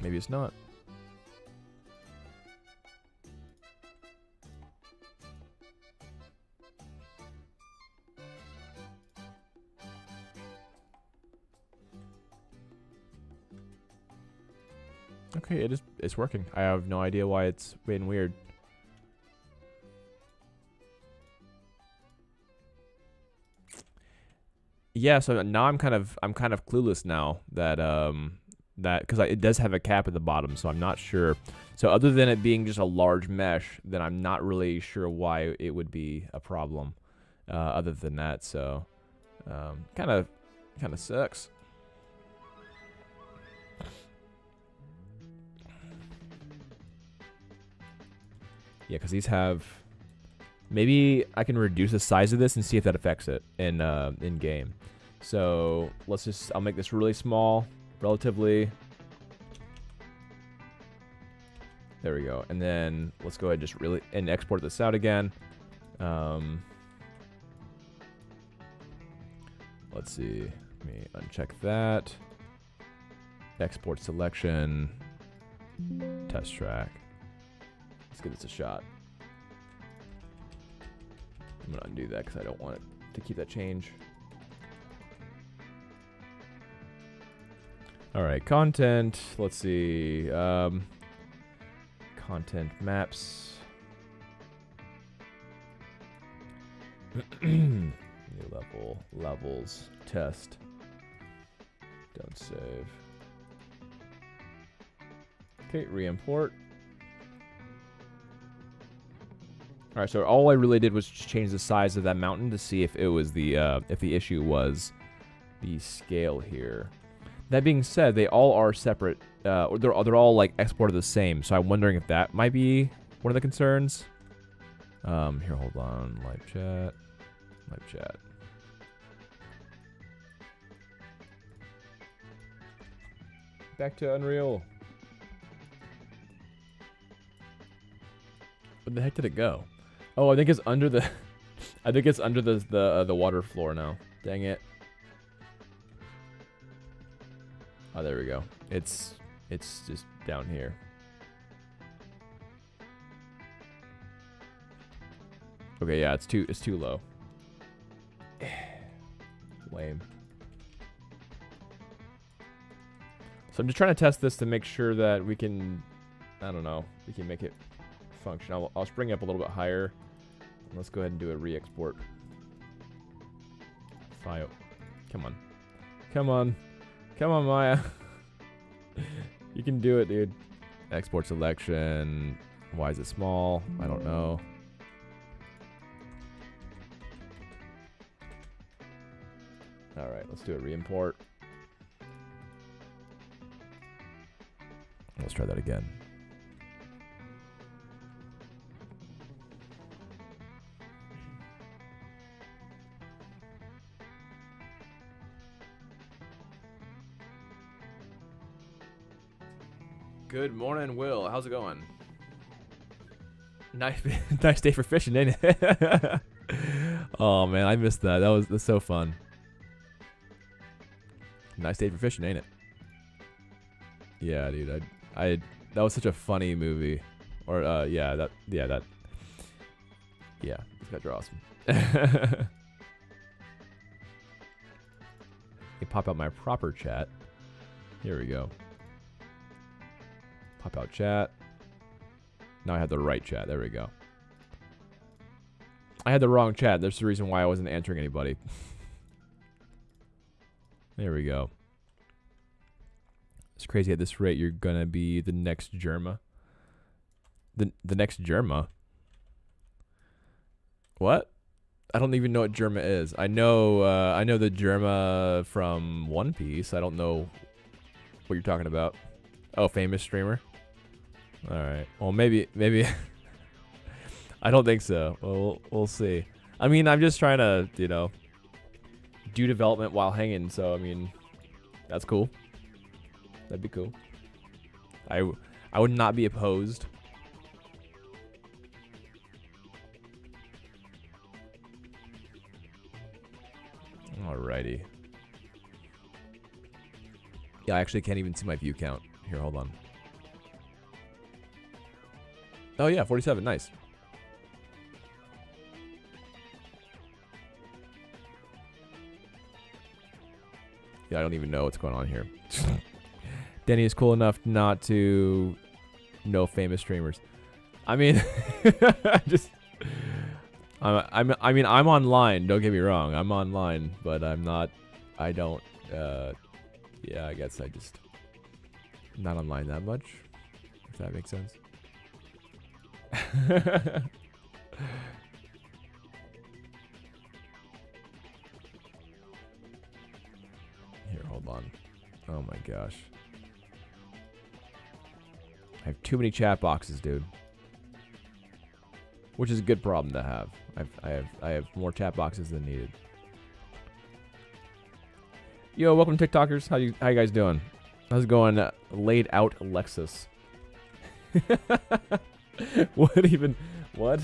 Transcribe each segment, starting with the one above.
Maybe it's not. Okay, it's working. I have no idea why it's being weird. Yeah, so now I'm kind of clueless now that because it does have a cap at the bottom, so I'm not sure. So other than it being just a large mesh, then I'm not really sure why it would be a problem. Other than that, so kind of sucks. Yeah, because these have. Maybe I can reduce the size of this and see if that affects it in game. So I'll make this really small, relatively. There we go. And then let's go ahead and export this out again. Let's see. Let me uncheck that. Export selection. Test track. Let's give this a shot. I'm going to undo that because I don't want it to keep that change. All right, content. Let's see. Content maps. New level. Levels. Test. Don't save. Okay, re-import. All right, so all I really did was just change the size of that mountain to see if it was if the issue was the scale here. That being said, they all are separate. They're all like exported the same. So I'm wondering if that might be one of the concerns. Here, hold on. Live chat. Live chat. Back to Unreal. Where the heck did it go? Oh, I think it's under the. I think it's under the water floor now. Dang it. Oh, there we go. It's just down here. Okay, yeah, it's too low. Lame. So I'm just trying to test this to make sure that we can, I don't know, we can make it function. I'll spring it up a little bit higher. Let's go ahead and do a re-export. File. Come on. Come on. Come on, Maya. You can do it, dude. Export selection. Why is it small? I don't know. All right, let's do a re-import. Let's try that again. Good morning, Will. How's it going? Nice, nice day for fishing, ain't it? Oh man, I missed that. That's so fun. Nice day for fishing, ain't it? Yeah, dude. That was such a funny movie. Or yeah, these guys are awesome. Let me pop out my proper chat. Here we go. Pop out chat. Now I have the right chat. There we go. I had the wrong chat. There's the reason why I wasn't answering anybody. There we go. It's crazy at this rate you're gonna be the next Germa. The next Germa? What? I don't even know what Germa is. I know the Germa from One Piece. I don't know what you're talking about. Oh, famous streamer? Alright. Well, maybe. I don't think so. Well, we'll see. I mean, I'm just trying to, do development while hanging, so, I mean, that's cool. That'd be cool. I would not be opposed. Alrighty. Yeah, I actually can't even see my view count. Here, hold on. Oh yeah, 47. Nice. Yeah, I don't even know what's going on here. Denny is cool enough not to know famous streamers. I mean, I mean, I'm online. Don't get me wrong. I'm online, but I'm not. I don't. Yeah, I guess I just not online that much. If that makes sense. Here, hold on. Oh my gosh. I have too many chat boxes, dude. Which is a good problem to have. I have more chat boxes than needed. Yo, welcome to TikTokers. How you guys doing? How's it going? Laid out Alexis. What even? What?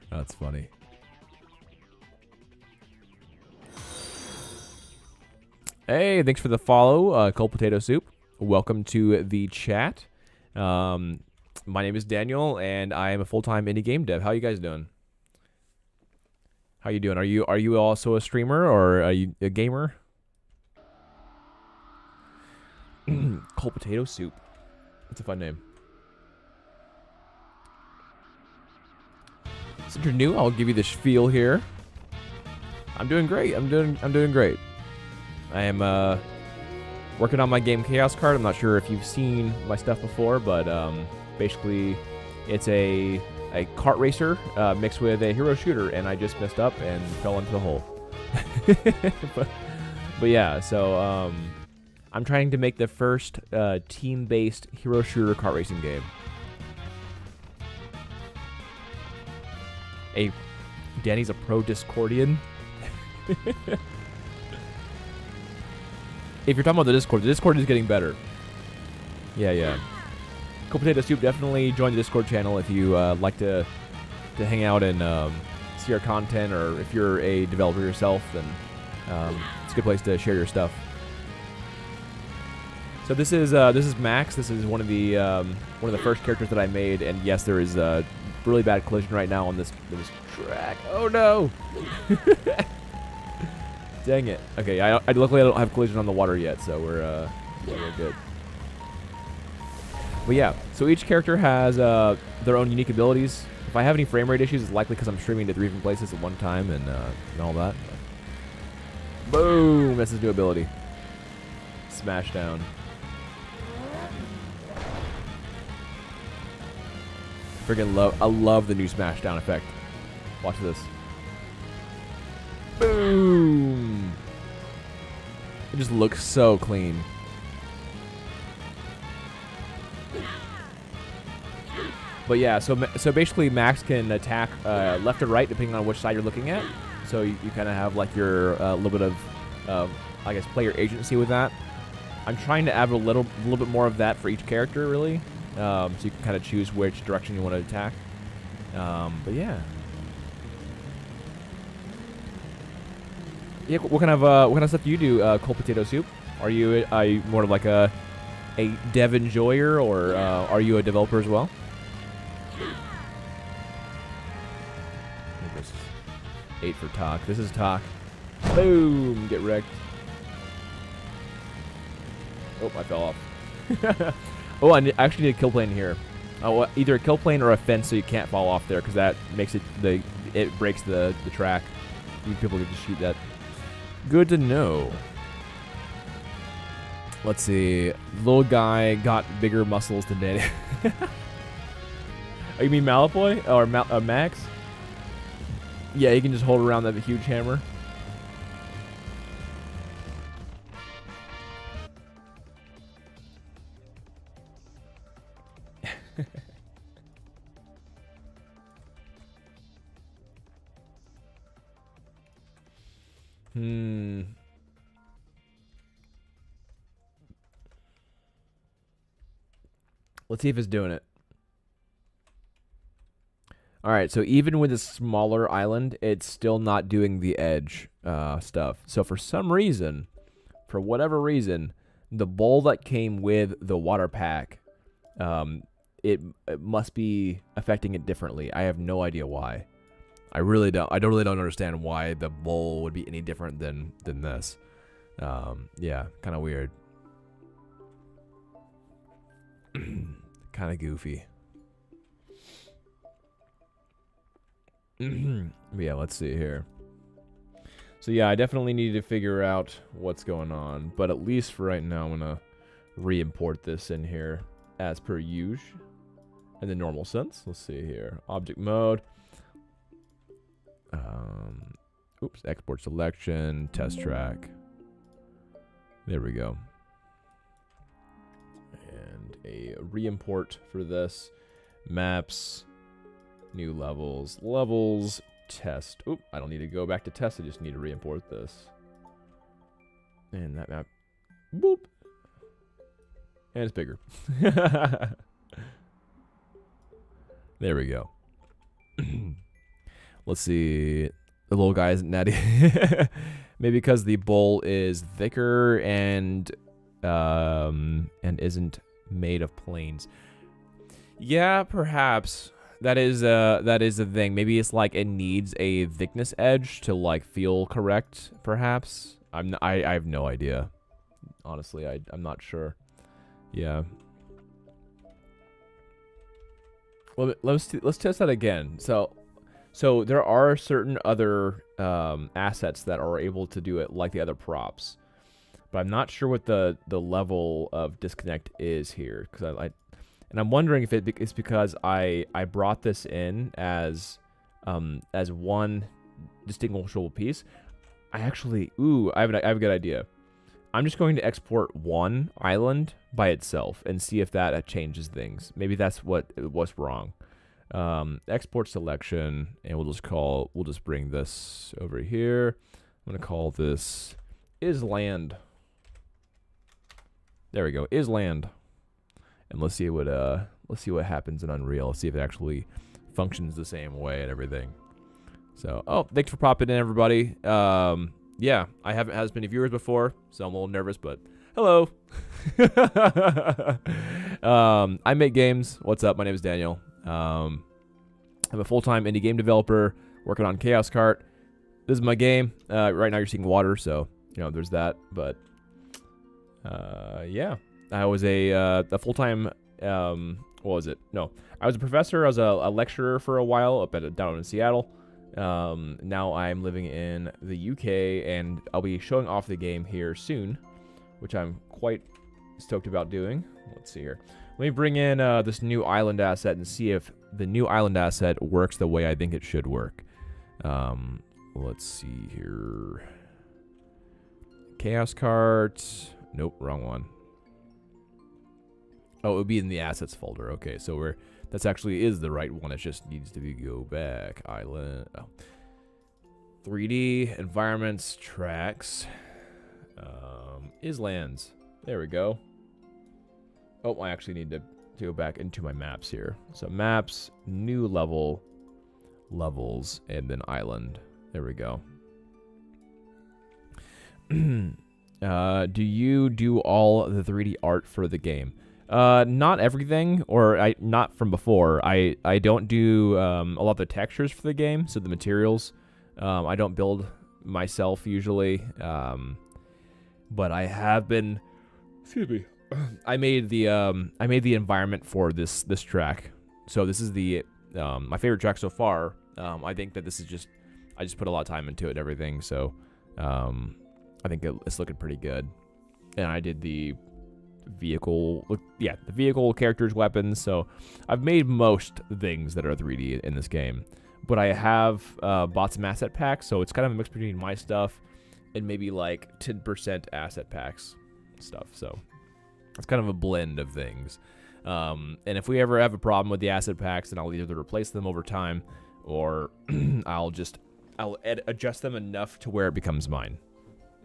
That's funny. Hey, thanks for the follow, Cold Potato Soup. Welcome to the chat. My name is Daniel, and I am a full-time indie game dev. How you guys doing? How you doing? Are you also a streamer or are you a gamer? Cold Potato Soup. That's a fun name. Since you're new, I'll give you the spiel here. I'm doing great. I'm doing great. I am working on my game Chaoskart. I'm not sure if you've seen my stuff before, but basically it's a kart racer mixed with a hero shooter, and I just messed up and fell into the hole. but yeah, so I'm trying to make the first team-based hero shooter kart racing game. Danny's a pro Discordian. If you're talking about the Discord is getting better. Yeah. Cold Potato Soup, definitely join the Discord channel if you like to hang out and see our content, or if you're a developer yourself, then it's a good place to share your stuff. So this is Max. This is one of the first characters that I made, and yes, there is a really bad collision right now on this track. Oh no! Dang it. Okay, luckily I don't have collision on the water yet, so we're good. But yeah, so each character has their own unique abilities. If I have any frame rate issues, it's likely because I'm streaming to 3 different places at one time and all that. Boom! That's his new ability. Smash down. I love the new smash down effect. Watch this. Boom! It just looks so clean. But yeah, so basically Max can attack left or right depending on which side you're looking at. So you kind of have like your little bit of I guess player agency with that. I'm trying to add a little bit more of that for each character, really. So you can kind of choose which direction you want to attack. But yeah. Yeah, what kind of stuff do you do, Cold Potato Soup? Are you more of like a dev enjoyer, or are you a developer as well? This is 8 for talk. This is talk. Boom! Get wrecked. Oh, I fell off. Oh, I actually need a kill plane here. Oh, either a kill plane or a fence, so you can't fall off there, because that makes it breaks the track. People can just shoot that. Good to know. Let's see. Little guy got bigger muscles than Danny. Oh, you mean Malfoy or Max? Yeah, he can just hold around that huge hammer. Let's see if it's doing it. Alright, so even with a smaller island, it's still not doing the edge stuff. So for some reason, for whatever reason, the bowl that came with the water pack, it must be affecting it differently. I have no idea why. I really don't understand why the bowl would be any different than this. Yeah, kind of weird. Kind of goofy. Yeah, let's see here. So yeah, I definitely need to figure out what's going on, but at least for right now, I'm gonna re-import this in here as per usual in the normal sense. Let's see here, object mode. Oops, export selection, test track. There we go. And a re-import for this. Maps, new levels, test. Oop, I don't need to go back to test, I just need to re-import this. And that map, boop. And it's bigger. There we go. Let's see. The little guy isn't natty. Maybe because the bowl is thicker and isn't made of planes. Yeah, perhaps. That is the thing. Maybe it's like it needs a thickness edge to like feel correct, perhaps. I have no idea. Honestly, I'm not sure. Yeah. Let's test that again. So there are certain other assets that are able to do it like the other props, but I'm not sure what the level of disconnect is here, because and I'm wondering if it's because I brought this in as one distinguishable piece. I have a good idea. I'm just going to export one island by itself and see if that changes things. Maybe that's what's wrong. Export selection, and we'll just bring this over here. I'm gonna call this island. There we go, island. And let's see what happens in Unreal. Let's see if it actually functions the same way and everything. So, thanks for popping in, everybody. Yeah, I haven't had as many viewers before, so I'm a little nervous, but hello. I make games. What's up? My name is Daniel. I'm a full-time indie game developer working on Chaoskart. This is my game. Right now you're seeing water, so there's that. But yeah, I was a full-time. What was it? No, I was a professor. I was a lecturer for a while down in Seattle. Now I'm living in the UK, and I'll be showing off the game here soon, which I'm quite stoked about doing. Let's see here. Let me bring in this new island asset and see if the new island asset works the way I think it should work. Let's see here. Chaoskart. Nope, wrong one. Oh, it would be in the assets folder. Okay, so that's actually is the right one. It just needs to go back. Island. Oh. 3D environments tracks. Islands. There we go. Oh, I actually need to go back into my maps here. So maps, new levels, and then island. There we go. Do you do all the 3D art for the game? Not everything, or not from before. I don't do a lot of the textures for the game, so the materials. I don't build myself usually. But I have been. Excuse me. I made the environment for this track. So this is the my favorite track so far. I think that this is I just put a lot of time into it and everything. So I think it's looking pretty good. And I did the vehicle, the vehicle, characters, weapons. So I've made most things that are 3D in this game. But I have bought some asset packs, so it's kind of a mix between my stuff and maybe like 10% asset packs stuff. So it's kind of a blend of things. And if we ever have a problem with the asset packs, then I'll either replace them over time, or I'll adjust them enough to where it becomes mine.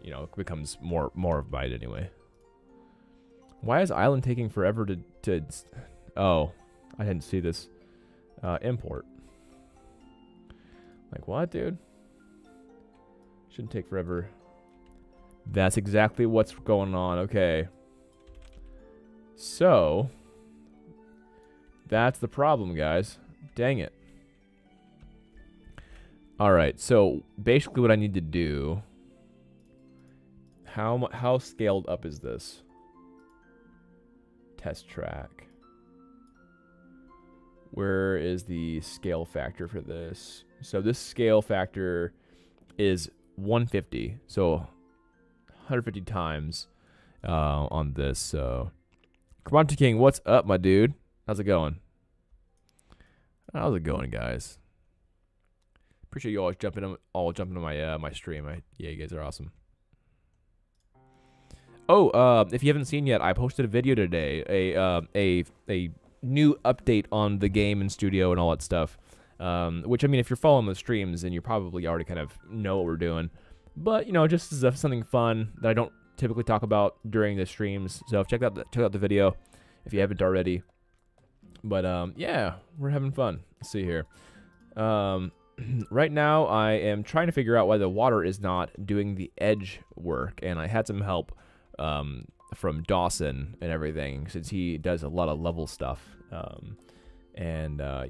It becomes more of mine anyway. Why is Island taking forever to oh, I didn't see this. Import. Like, what, dude? Shouldn't take forever. That's exactly what's going on. Okay. So that's the problem, guys. Dang it. All right, so basically what I need to do, how scaled up is this? Test track. Where is the scale factor for this? So this scale factor is 150, so 150 times on this. So, Kabante King, what's up, my dude? How's it going? How's it going, guys? Appreciate you always jumping on my my stream. Yeah, you guys are awesome. Oh, if you haven't seen yet, I posted a video today, a new update on the game and studio and all that stuff. Which, I mean, if you're following the streams, then you probably already kind of know what we're doing. But, you know, just as something fun that I don't typically talk about during the streams. So check out the video if you haven't already. But, yeah, we're having fun. Let's see here. Right now, I am trying to figure out why the water is not doing the edge work. And I had some help from Dawson and everything, since he does a lot of level stuff.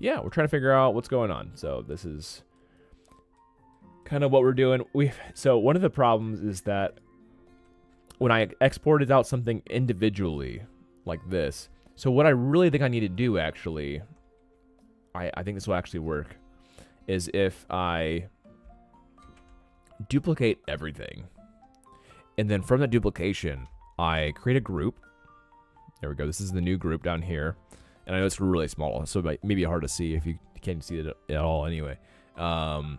Yeah, we're trying to figure out what's going on. So this is kind of what we're doing. So one of the problems is that when I exported out something individually like this, so what I really think I need to do, actually, I think this will actually work, is if I duplicate everything, and then from that duplication, I create a group. There we go. This is the new group down here. And I know it's really small, so it may be hard to see if you can't see it at all anyway. Toronto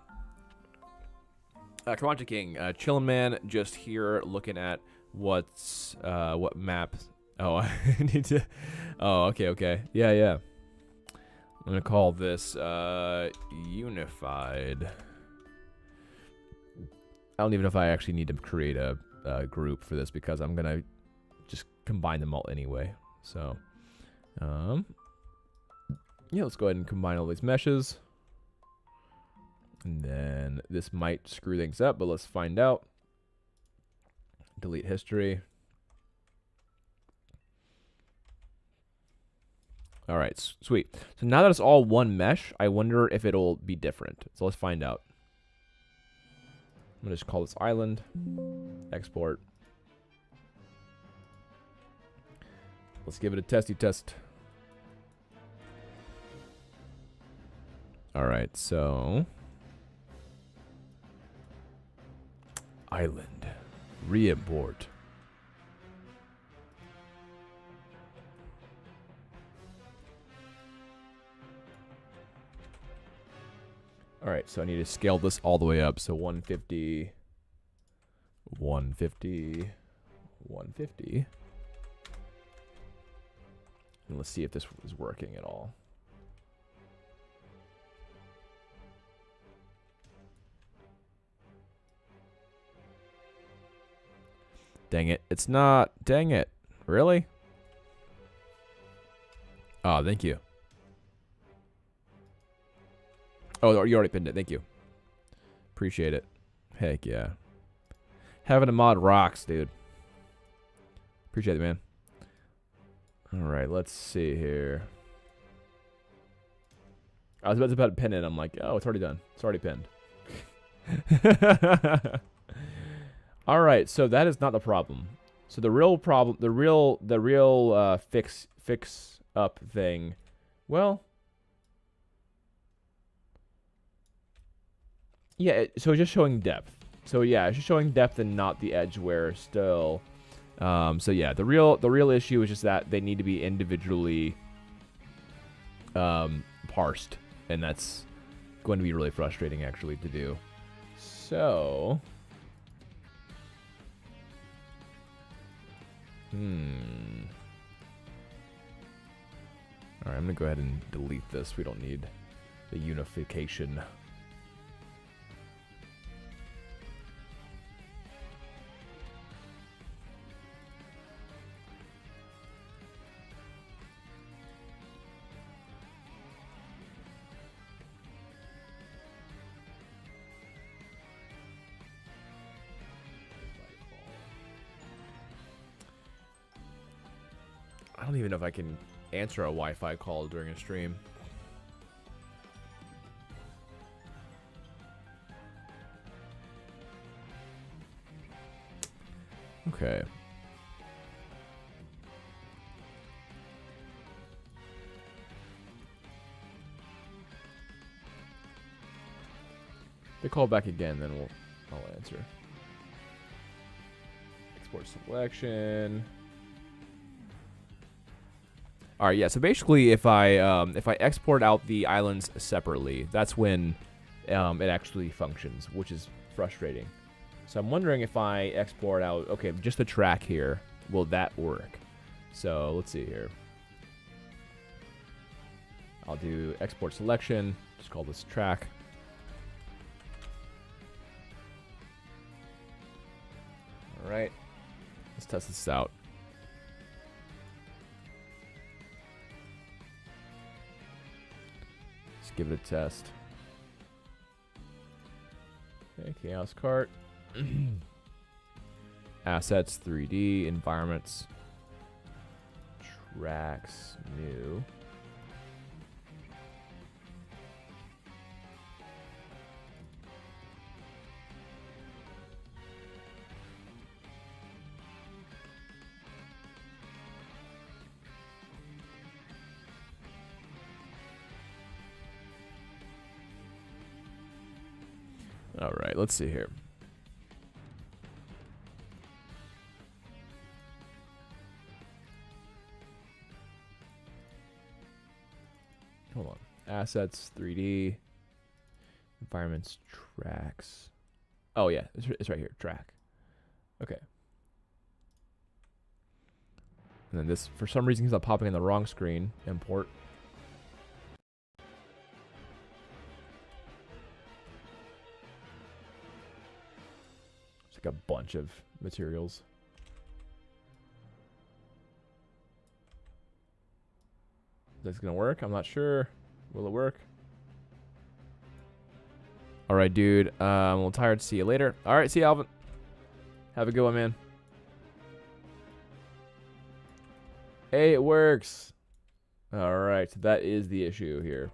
King, Chillin' Man, just here looking at what map. Oh, I need to. Oh, okay. Yeah. I'm going to call this Unified. I don't even know if I actually need to create a group for this, because I'm going to just combine them all anyway. So, yeah, let's go ahead and combine all these meshes. And then this might screw things up, but let's find out. Delete history. All right, sweet. So now that it's all one mesh, I wonder if it'll be different. So let's find out. I'm going to just call this island. Export. Let's give it a testy test. All right, so island, re-import. All right, so I need to scale this all the way up. So 150, 150, 150. And let's see if this is working at all. Dang it. It's not. Dang it. Really? Oh, thank you. Oh, you already pinned it. Thank you. Appreciate it. Heck yeah. Having a mod rocks, dude. Appreciate it, man. All right, let's see here. I was about to pin it. I'm like, oh, it's already done. It's already pinned. All right, so that is not the problem. So the real problem, the real fix up thing, well, yeah. So it's just showing depth. So yeah, it's just showing depth and not the edge wear still. So yeah, the real issue is just that they need to be individually parsed, and that's going to be really frustrating actually to do. So, all right, I'm gonna go ahead and delete this. We don't need the unification. I don't even know if I can answer a Wi-Fi call during a stream. Okay. They call back again, then I'll answer. Export selection. All right, yeah. So basically, if I export out the islands separately, that's when it actually functions, which is frustrating. So I'm wondering if I export out, okay, just the track here, will that work? So let's see here. I'll do export selection. Just call this track. All right, let's test this out. Let's give it a test. Okay, Chaoskart. Assets, 3D, environments, tracks, new. All right, let's see here. Hold on. Assets, 3D, environments, tracks. Oh, yeah, it's right here, track. Okay. And then this, for some reason, he's not popping in the wrong screen. Import. It's like a bunch of materials. That's gonna work? I'm not sure. Will it work? All right, dude. I'm a little tired. See you later. All right, see you, Alvin. Have a good one, man. Hey, it works. All right, so that is the issue here.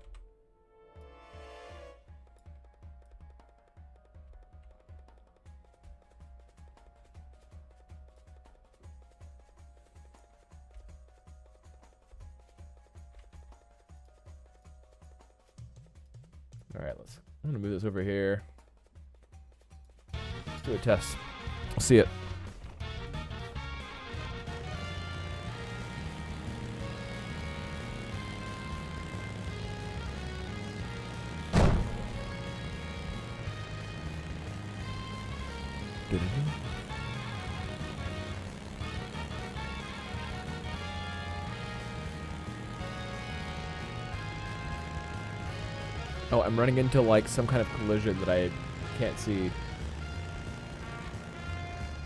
All right, I'm gonna move this over here. Let's do a test. I'll see it. Oh, I'm running into like some kind of collision that I can't see.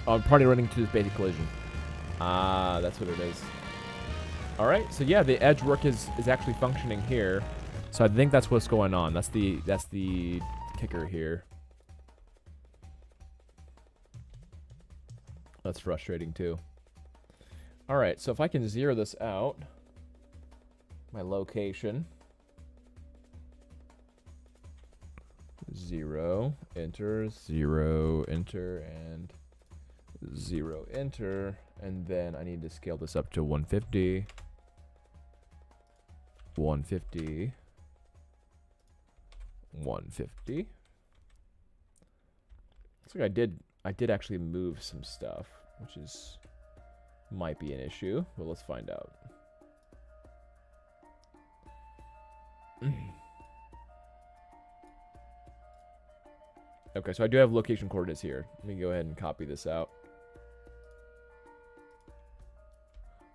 Oh, I'm probably running into this basic collision. Ah, that's what it is. All right, so yeah, the edge work is actually functioning here. So I think that's what's going on. That's the kicker here. That's frustrating too. All right, so if I can zero this out, my location. 0, enter, 0, enter, and 0, enter. And then I need to scale this up to 150. 150. 150. Looks like I did actually move some stuff, which might be an issue, but let's find out. Okay, so I do have location coordinates here. Let me go ahead and copy this out.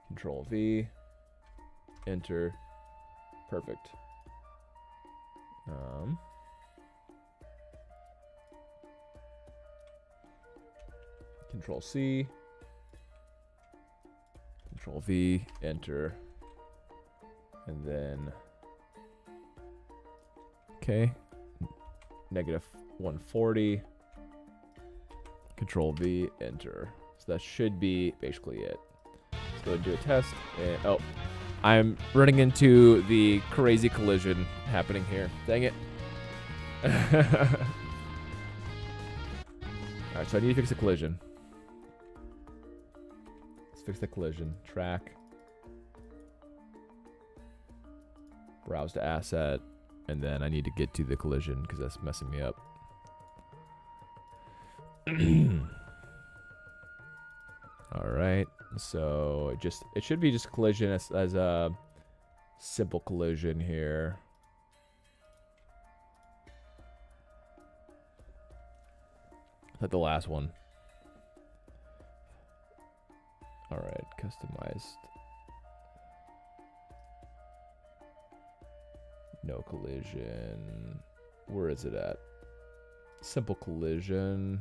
Control V, enter, perfect. Control C, Control V, enter, and then, okay, negative 140, Control V, enter. So that should be basically it. Let's go and do a test. And, oh, I'm running into the crazy collision happening here. Dang it. Alright, so I need to fix the collision. Let's fix the collision. Track. Browse to asset. And then I need to get to the collision because that's messing me up. Alright. So it should be just collision as a simple collision here. Like the last one. Alright, customized. No collision. Where is it at? Simple collision.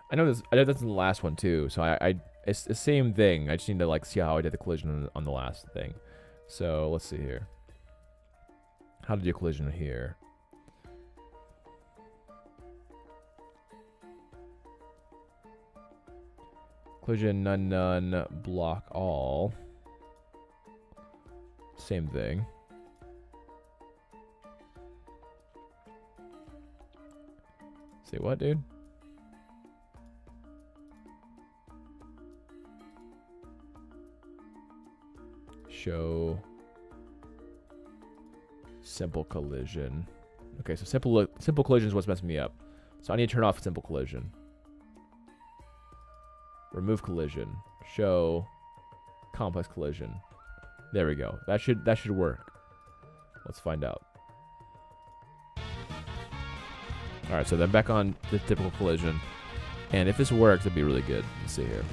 I know that's in the last one too. So it's the same thing. I just need to like see how I did the collision on the last thing. So let's see here. How to do collision here? Collision none, block all. Same thing. Say what, dude? Show simple collision. Okay, so simple collision is what's messing me up. So I need to turn off simple collision. Remove collision. Show complex collision. There we go. That should work. Let's find out. All right, so then back on the typical collision, and if this works, it'd be really good. Let's see here.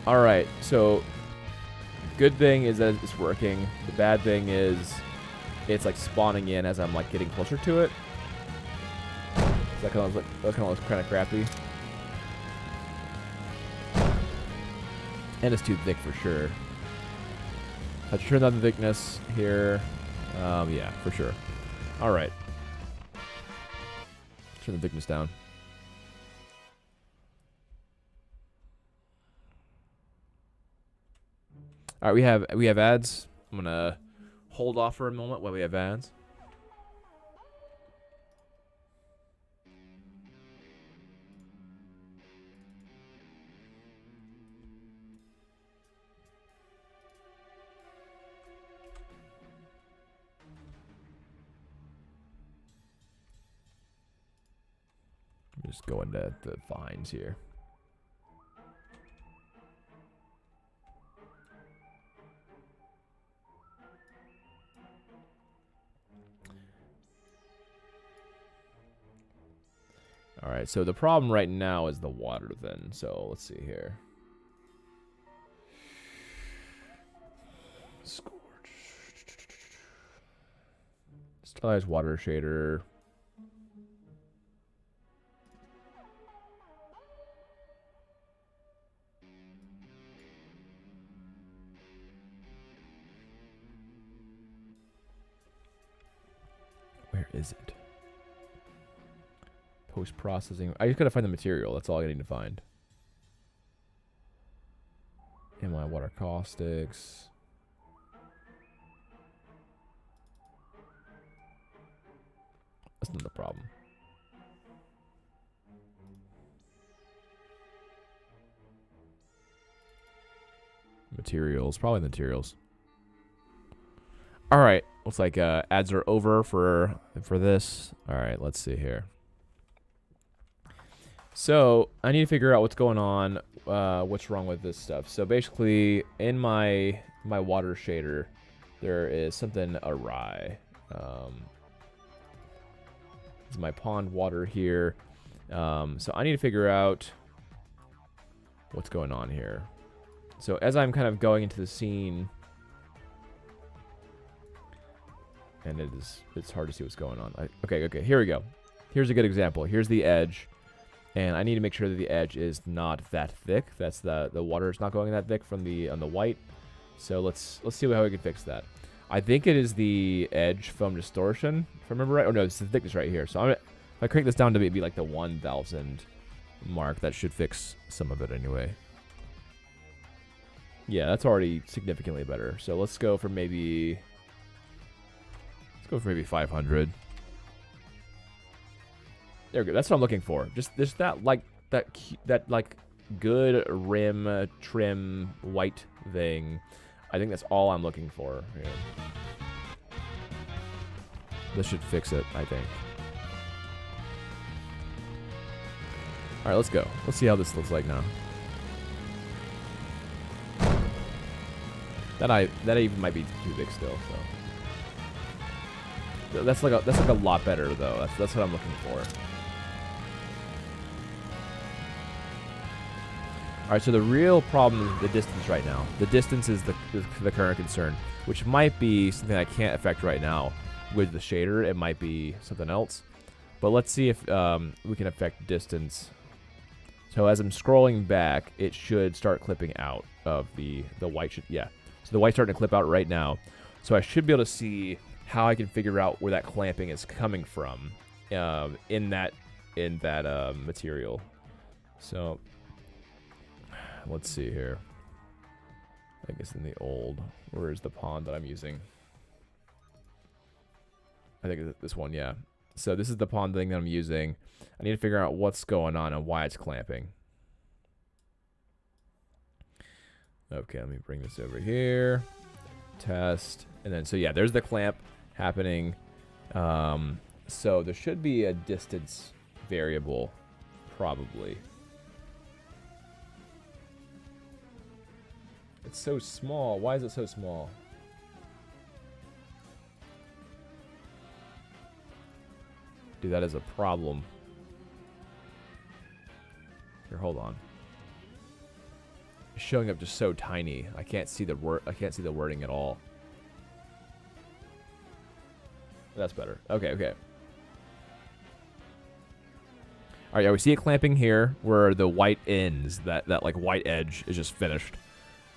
All right, so good thing is that it's working. The bad thing is it's like spawning in as I'm like getting closer to it. So that kind of looks kind of crappy. And it's too thick for sure. I should turn down the thickness here. Yeah, for sure. All right. Turn the thickness down. All right, we have ads. I'm gonna hold off for a moment while we have ads. Just go into the vines here. All right, so the problem right now is the water then. So let's see here. Scorch. Stylize water shader. Where is it? Post-processing. I just gotta find the material. That's all I need to find. And my water caustics. That's not the problem. Materials. Probably the materials. All right. Looks like ads are over for this. All right. Let's see here. So I need to figure out what's going on, what's wrong with this stuff. So basically, in my water shader, there is something awry. It's my pond water here. So I need to figure out what's going on here. So as I'm kind of going into the scene, and it's hard to see what's going on. Okay, here we go. Here's a good example. Here's the edge. And I need to make sure that the edge is not that thick. That's the water is not going that thick from on the white. So let's see how we can fix that. I think it is the edge foam distortion, if I remember right. Oh no, it's the thickness right here. So if I crank this down to maybe like the 1,000 mark, that should fix some of it anyway. Yeah, that's already significantly better. So let's go for maybe 500. There we go. That's what I'm looking for. Just that like that like good rim trim white thing. I think that's all I'm looking for. Yeah. This should fix it, I think. All right, let's go. Let's see how this looks like now. That even might be too big still. So that's like a lot better though. That's what I'm looking for. All right, so the real problem is the distance right now. The distance is the current concern, which might be something I can't affect right now with the shader. It might be something else. But let's see if we can affect distance. So as I'm scrolling back, it should start clipping out of the white. Yeah, so the white's starting to clip out right now. So I should be able to see how I can figure out where that clamping is coming from in that material. So let's see here. I guess in the old, where is the pond that I'm using? I think it's this one, yeah. So this is the pond thing that I'm using. I need to figure out what's going on and why it's clamping. Okay, let me bring this over here. Test. And then, so yeah, there's the clamp happening. So there should be a distance variable, probably. It's so small. Why is it so small? Dude, that is a problem. Here, hold on. It's showing up just so tiny. I can't see the wording at all. That's better. Okay, okay. All right, yeah, we see it clamping here where the white ends. That like white edge is just finished.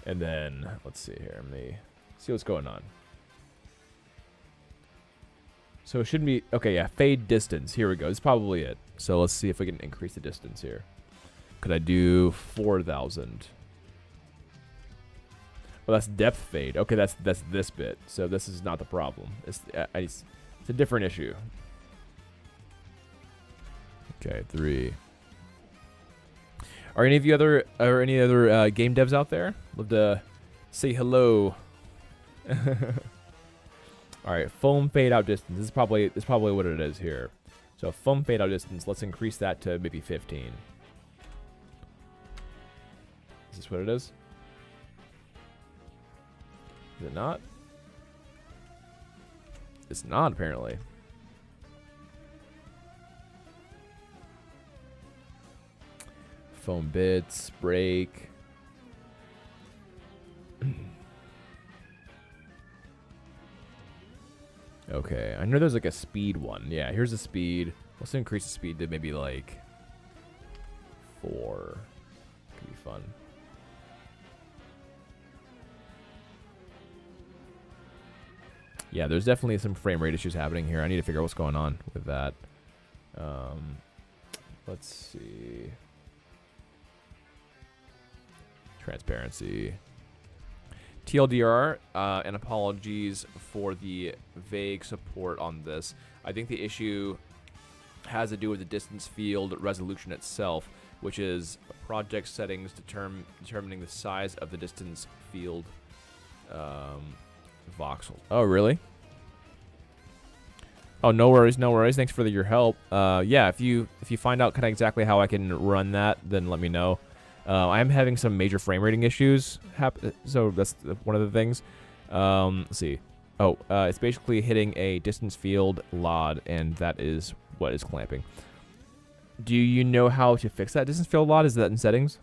And then let's see here. Let me see what's going on. So it shouldn't be okay. Yeah, fade distance. Here we go. This is probably it. So let's see if we can increase the distance here. Could I do 4,000? Well, that's depth fade. Okay, that's this bit. So this is not the problem. It's a different issue. Okay, 3. Are any other game devs out there? Love to say hello. All right, foam fade out distance. This is probably what it is here. So foam fade out distance. Let's increase that to maybe 15. Is this what it is? Is it not? It's not apparently. Foam bits, break. Okay, I know there's like a speed one. Yeah, here's the speed. Let's increase the speed to maybe like 4. Could be fun. Yeah, there's definitely some frame rate issues happening here. I need to figure out what's going on with that. Let's see. Transparency. TLDR, and apologies for the vague support on this. I think the issue has to do with the distance field resolution itself, which is project settings determining the size of the distance field voxels. Oh, really? Oh, no worries, no worries. Thanks for your help. Yeah, if you find out kind of exactly how I can run that, then let me know. I'm having some major frame rating issues, so that's one of the things. Let's see. Oh, it's basically hitting a distance field LOD, and that is what is clamping. Do you know how to fix that distance field LOD? Is that in settings?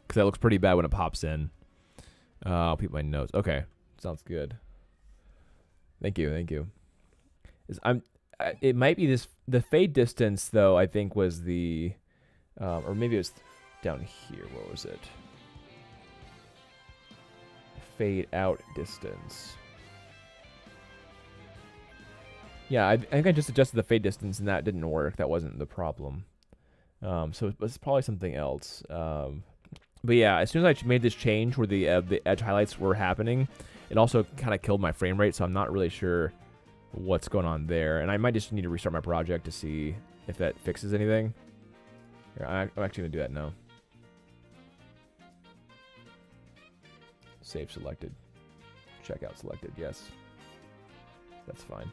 Because that looks pretty bad when it pops in. I'll peep my nose. Okay, sounds good. Thank you, thank you. It might be this. The fade distance, though, I think was the, or maybe it was down here. What was it? fade out distance. Yeah, I think I just adjusted the fade distance and that didn't work. That wasn't the problem. So it's probably something else. But yeah, as soon as I made this change where the edge highlights were happening, it also kind of killed my frame rate. So I'm not really sure what's going on there. And I might just need to restart my project to see if that fixes anything. Here, I'm actually going to do that now. Save selected. Checkout selected, yes. That's fine.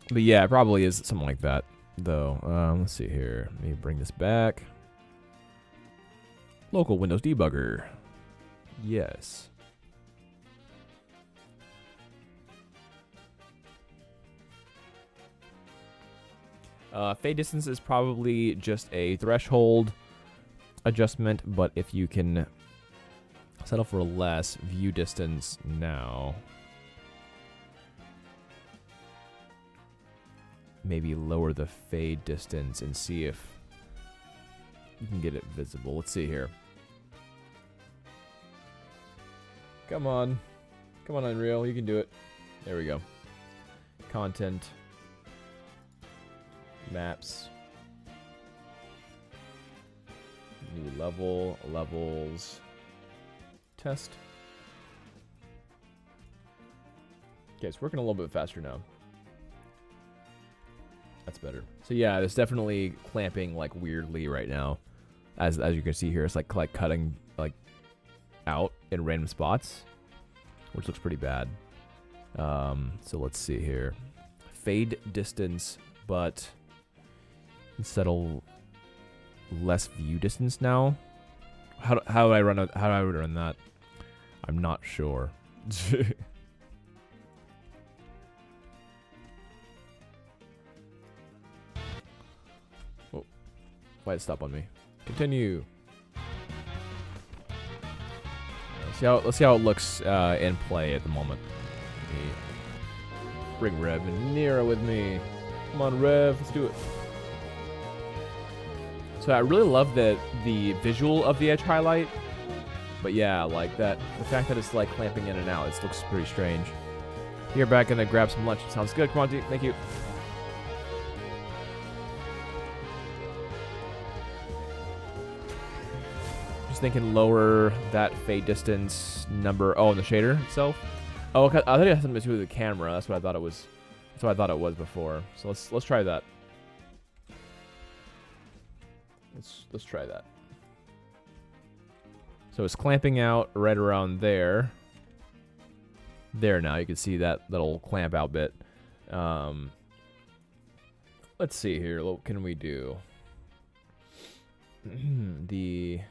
But yeah, it probably is something like that, though. Let's see here. Let me bring this back. Local Windows debugger. Yes. Fade distance is probably just a threshold adjustment, but if you can settle for less view distance now, maybe lower the fade distance and see if you can get it visible. Let's see here. Come on. Come on, Unreal. You can do it. There we go. Content. Maps. New level. Levels. Test. Okay, it's working a little bit faster now. That's better. So yeah, it's definitely clamping like weirdly right now. As you can see here, it's like cutting like out in random spots, which looks pretty bad. So let's see here. Fade distance, but settle less view distance now. How do I run that? I'm not sure. Oh, why'd it stop on me? Continue. Let's see how it looks in play at the moment. Bring Rev and Nero with me. Come on, Rev, let's do it. So I really love the visual of the edge highlight, but yeah, like that, the fact that it's like clamping in and out, it looks pretty strange. You're back, gonna grab some lunch. Sounds good. Come on, dude. Thank you. Just thinking lower that fade distance number. Oh, in the shader itself. Oh, okay. I thought it had something to do with the camera. That's what I thought it was. That's what I thought it was before. So let's try that. Let's try that. So it's clamping out right around there. There now, you can see that little clamp out bit. Let's see here. What can we do? Click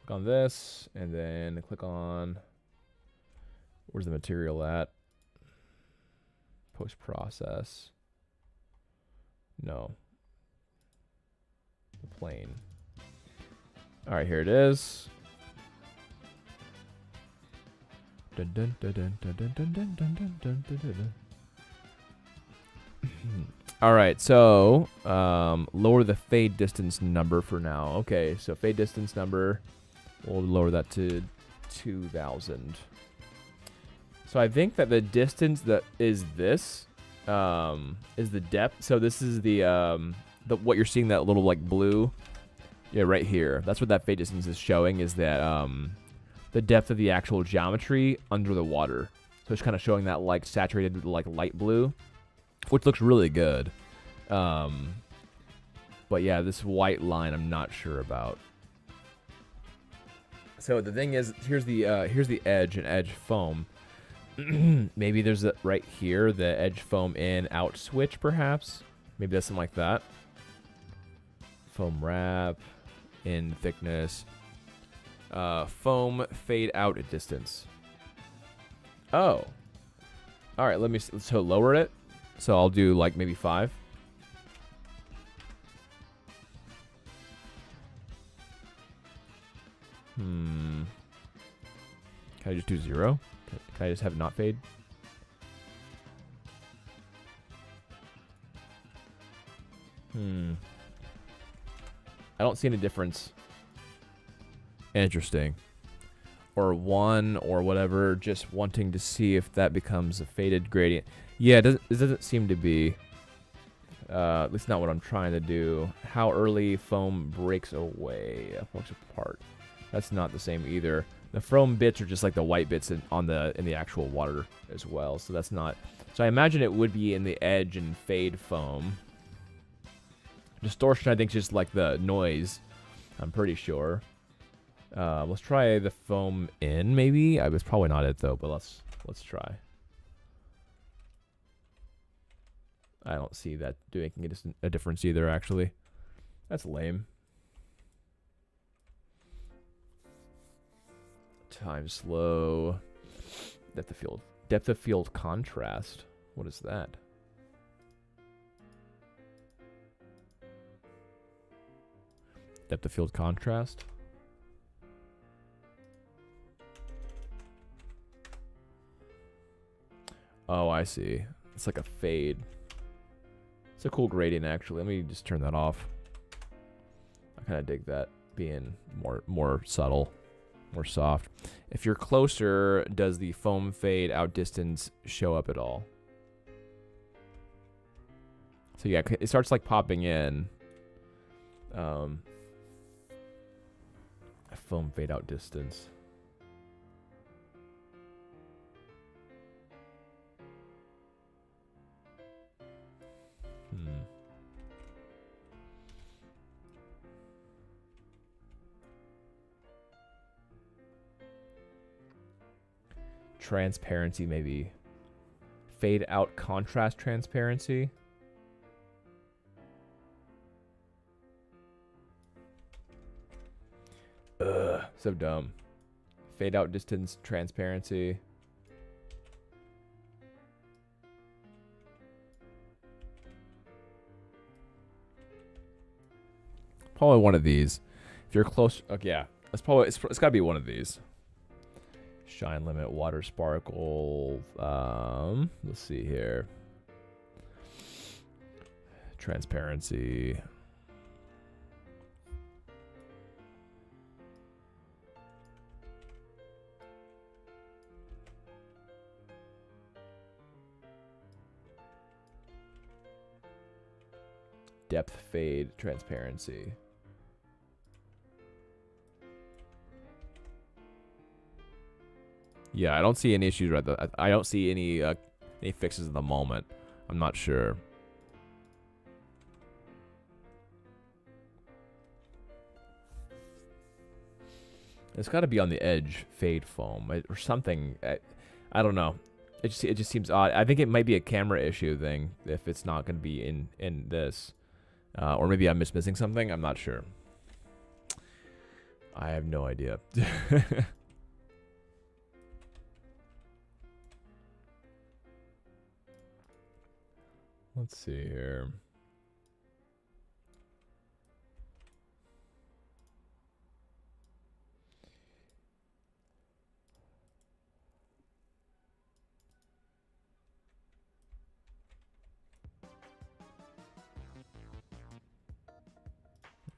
on this, and then click on, where's the material at? Post process. No. The plane. All right, here it is. All right, so lower the fade distance number for now. Okay, so fade distance number, we'll lower that to 2000. So I think that the distance that is this is the depth. So this is the what you're seeing, that little like blue, yeah, right here. That's what that fade distance is showing, is that the depth of the actual geometry under the water. So it's kind of showing that like saturated like light blue, which looks really good. But yeah, this white line I'm not sure about. So the thing is, here's the edge and edge foam. Maybe there's a, right here, the edge foam in out switch perhaps. Maybe that's something like that. Foam wrap in thickness. Foam fade out at distance. Oh. All right, let's lower it. So I'll do like maybe 5. Can I just do 0? Can I just have it not fade? I don't see any difference. Interesting. Or 1 or whatever, just wanting to see if that becomes a faded gradient. Yeah, it doesn't seem to be. At least not what I'm trying to do. How early foam breaks away, breaks apart. That's not the same either. The foam bits are just like the white bits in the actual water as well. So that's not. So I imagine it would be in the edge and fade foam. Distortion, I think, is just like the noise. I'm pretty sure. Let's try the foam in, maybe. It's probably not it though, but let's try. I don't see that making a difference either. Actually, that's lame. Time slow. Depth of field contrast. What is that? Depth of field contrast. Oh, I see. It's like a fade. It's a cool gradient, actually. Let me just turn that off. I kind of dig that being more subtle, more soft. If you're closer, does the foam fade outdistance show up at all? So yeah, it starts like popping in. Foam fade outdistance. Transparency, maybe. Fade out contrast transparency. Ugh, so dumb. Fade out distance transparency. Probably one of these. If you're close, okay, yeah, it's got to be one of these. Shine limit, water sparkle. Let's see here. Transparency. Depth fade, transparency. Yeah, I don't see any issues right there. I don't see any fixes at the moment. I'm not sure. It's got to be on the edge, fade foam or something. I don't know. It just seems odd. I think it might be a camera issue thing if it's not going to be in this, or maybe I'm missing something. I'm not sure. I have no idea. Let's see here.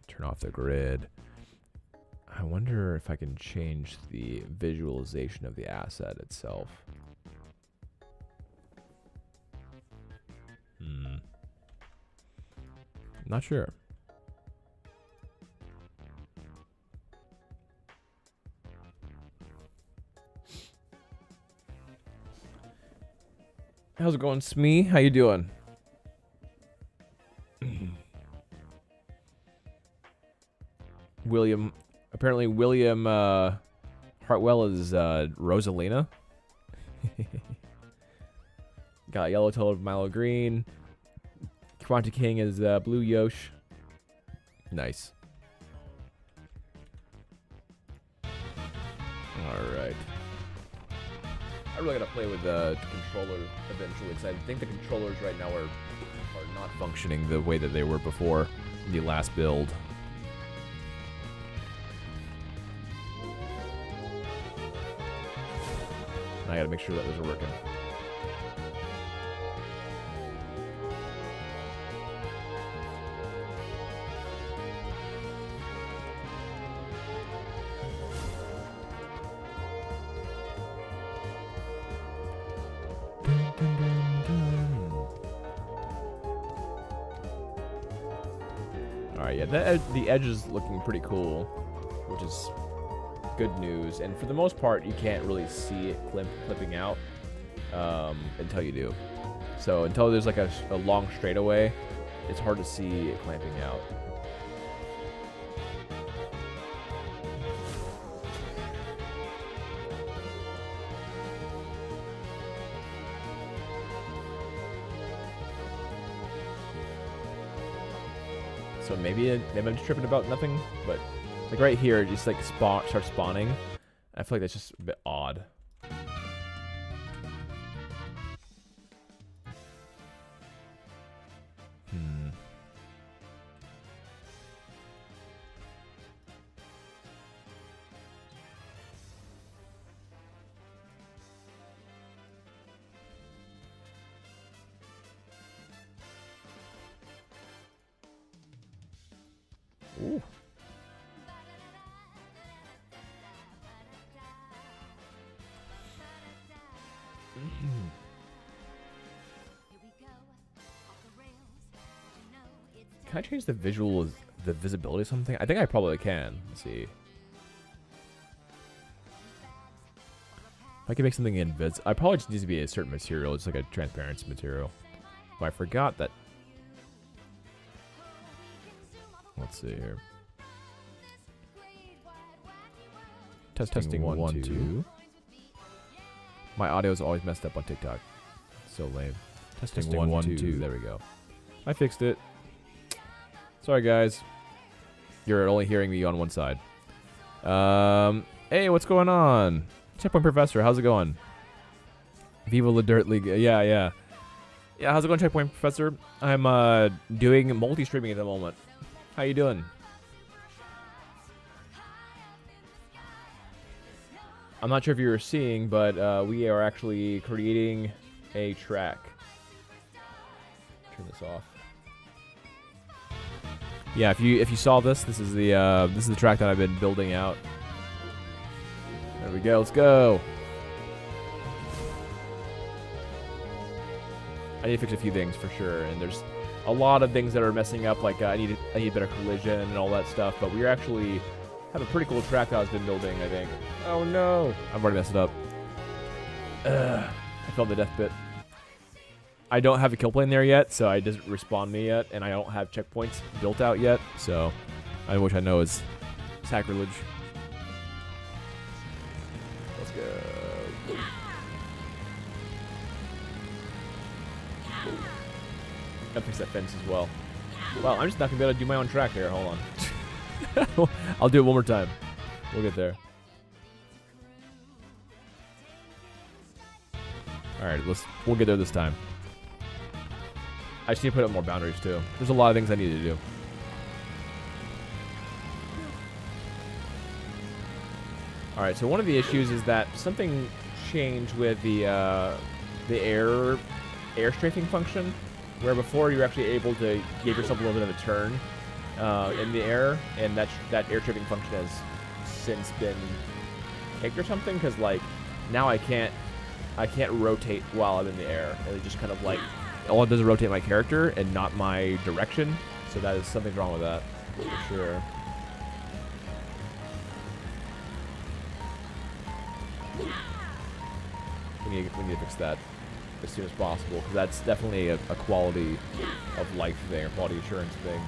Turn off the grid. I wonder if I can change the visualization of the asset itself. Not sure. How's it going, Smee? How you doing? William, apparently William Hartwell is Rosalina. Got yellow toad, Milo Green. Quanta King is Blue Yosh. Nice. Alright. I really gotta play with the controller eventually, because I think the controllers right now are not functioning the way that they were before in the last build. And I gotta make sure that those are working. Alright, yeah, the edge is looking pretty cool, which is good news. And for the most part, you can't really see it clipping out until you do. So until there's like a long straightaway, it's hard to see it clamping out. So maybe I'm just tripping about nothing, but like right here, it just like starts spawning. I feel like that's just a bit odd. Ooh. Can I change the visibility of something? I think I probably can. Let's see. If I can make something invisible, I probably just needs to be a certain material, just like a transparency material. But I forgot that. Let's see here. Testing one, two. My audio is always messed up on TikTok. So lame. Testing one, two. There we go. I fixed it. Sorry, guys. You're only hearing me on one side. Hey, what's going on? Checkpoint Professor, how's it going? Viva la Dirt League. Yeah. Yeah, how's it going, Checkpoint Professor? I'm doing multi-streaming at the moment. How you doing? I'm not sure if you were seeing, but we are actually creating a track. Turn this off. Yeah, if you saw this is the track that I've been building out. There we go. Let's go. I need to fix a few things for sure, and there's a lot of things that are messing up. Like I need better collision and all that stuff. But we actually have a pretty cool track that I've been building. I think. Oh no! I've already messed it up. I felt the death bit. I don't have a kill plane there yet, so it doesn't respawn me yet, and I don't have checkpoints built out yet, so which I know is sacrilege. Let's go. Gotta fix that fence as well. Well, I'm just not gonna be able to do my own track here. Hold on. I'll do it one more time. We'll get there. All right, we'll get there this time. I just need to put up more boundaries too. There's a lot of things I need to do. All right, so one of the issues is that something changed with the air strafing function, where before you were actually able to give yourself a little bit of a turn in the air, and that air strafing function has since been kicked or something, because like now I can't rotate while I'm in the air, and it just kind of like all it does is rotate my character and not my direction. So that is something wrong with that for sure. We need to fix that as soon as possible, because that's definitely a quality of life thing, or quality assurance thing.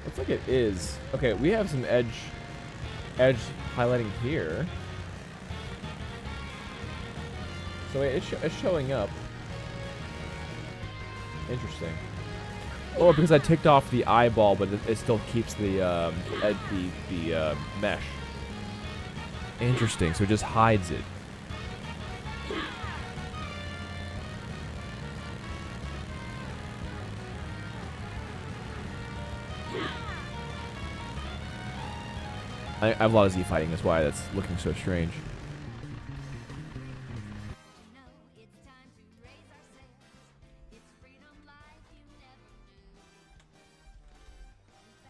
Looks like it is. Okay, we have some edge highlighting here. So it's showing up. Interesting. Oh, because I ticked off the eyeball, but it still keeps the mesh. Interesting. So it just hides it. I have a lot of Z fighting. That's why that's looking so strange.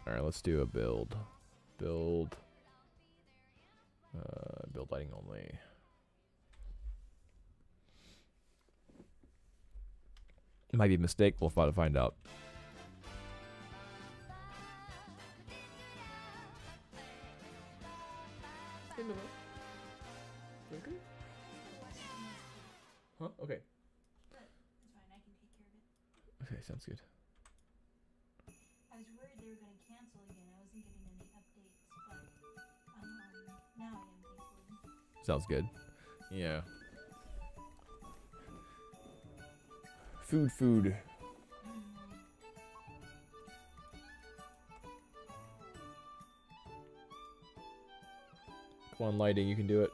All right, let's do a build. Build lighting only. It might be a mistake. We'll find out. Huh? Okay. It's fine, I can take care of it. Okay, sounds good. I was worried they were going to cancel again. I wasn't getting any updates, but now I am, thankfully. Sounds good. Yeah. Food. Come on, lighting, you can do it.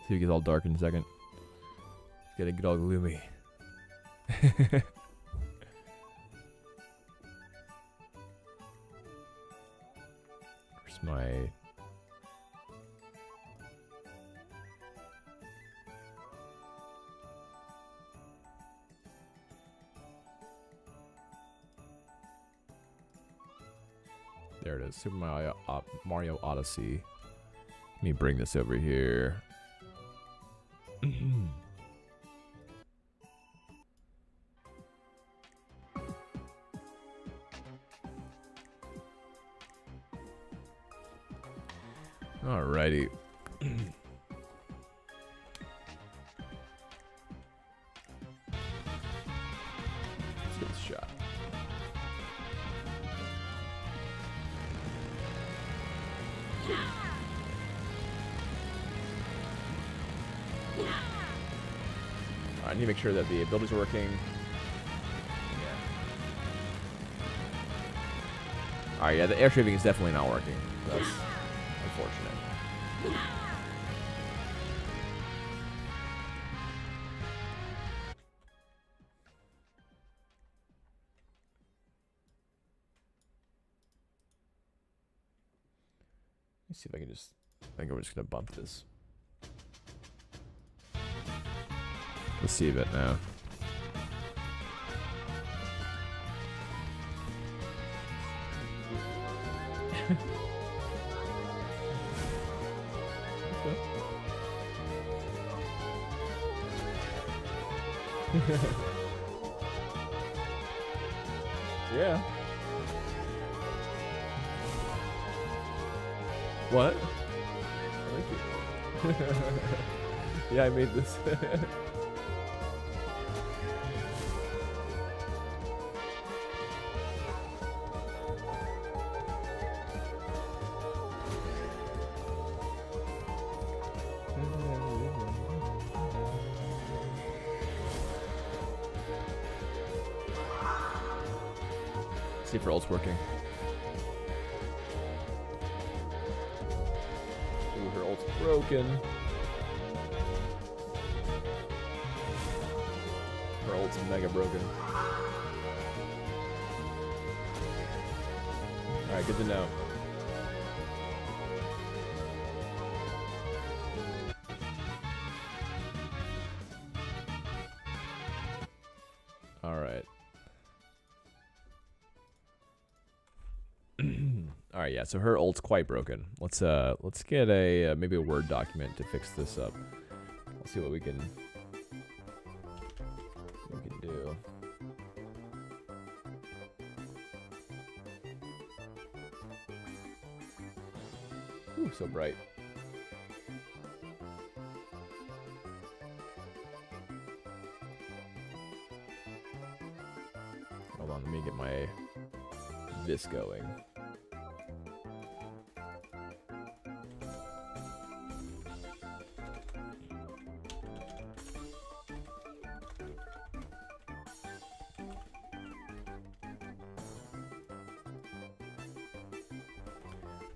See if it gets all dark in a second. It's gonna get all gloomy. Where's my... There it is. Super Mario Odyssey. Let me bring this over here. Alrighty. Let's get this shot. I need to make sure that the abilities are working. Yeah. Alright, yeah, the air strafing is definitely not working. That's unfortunate. Let's see if I can just... I think I'm just gonna bump this. Let's see a bit now. Yeah. What? I like it. Yeah, I made this. See if her ult's working. Ooh, her ult's broken. Her ult's mega broken. Alright, good to know. Alright. Alright, yeah, so her ult's quite broken. Let's get a maybe a Word document to fix this up. Let's see what we can do. Ooh, so bright. Hold on, let me get my this going.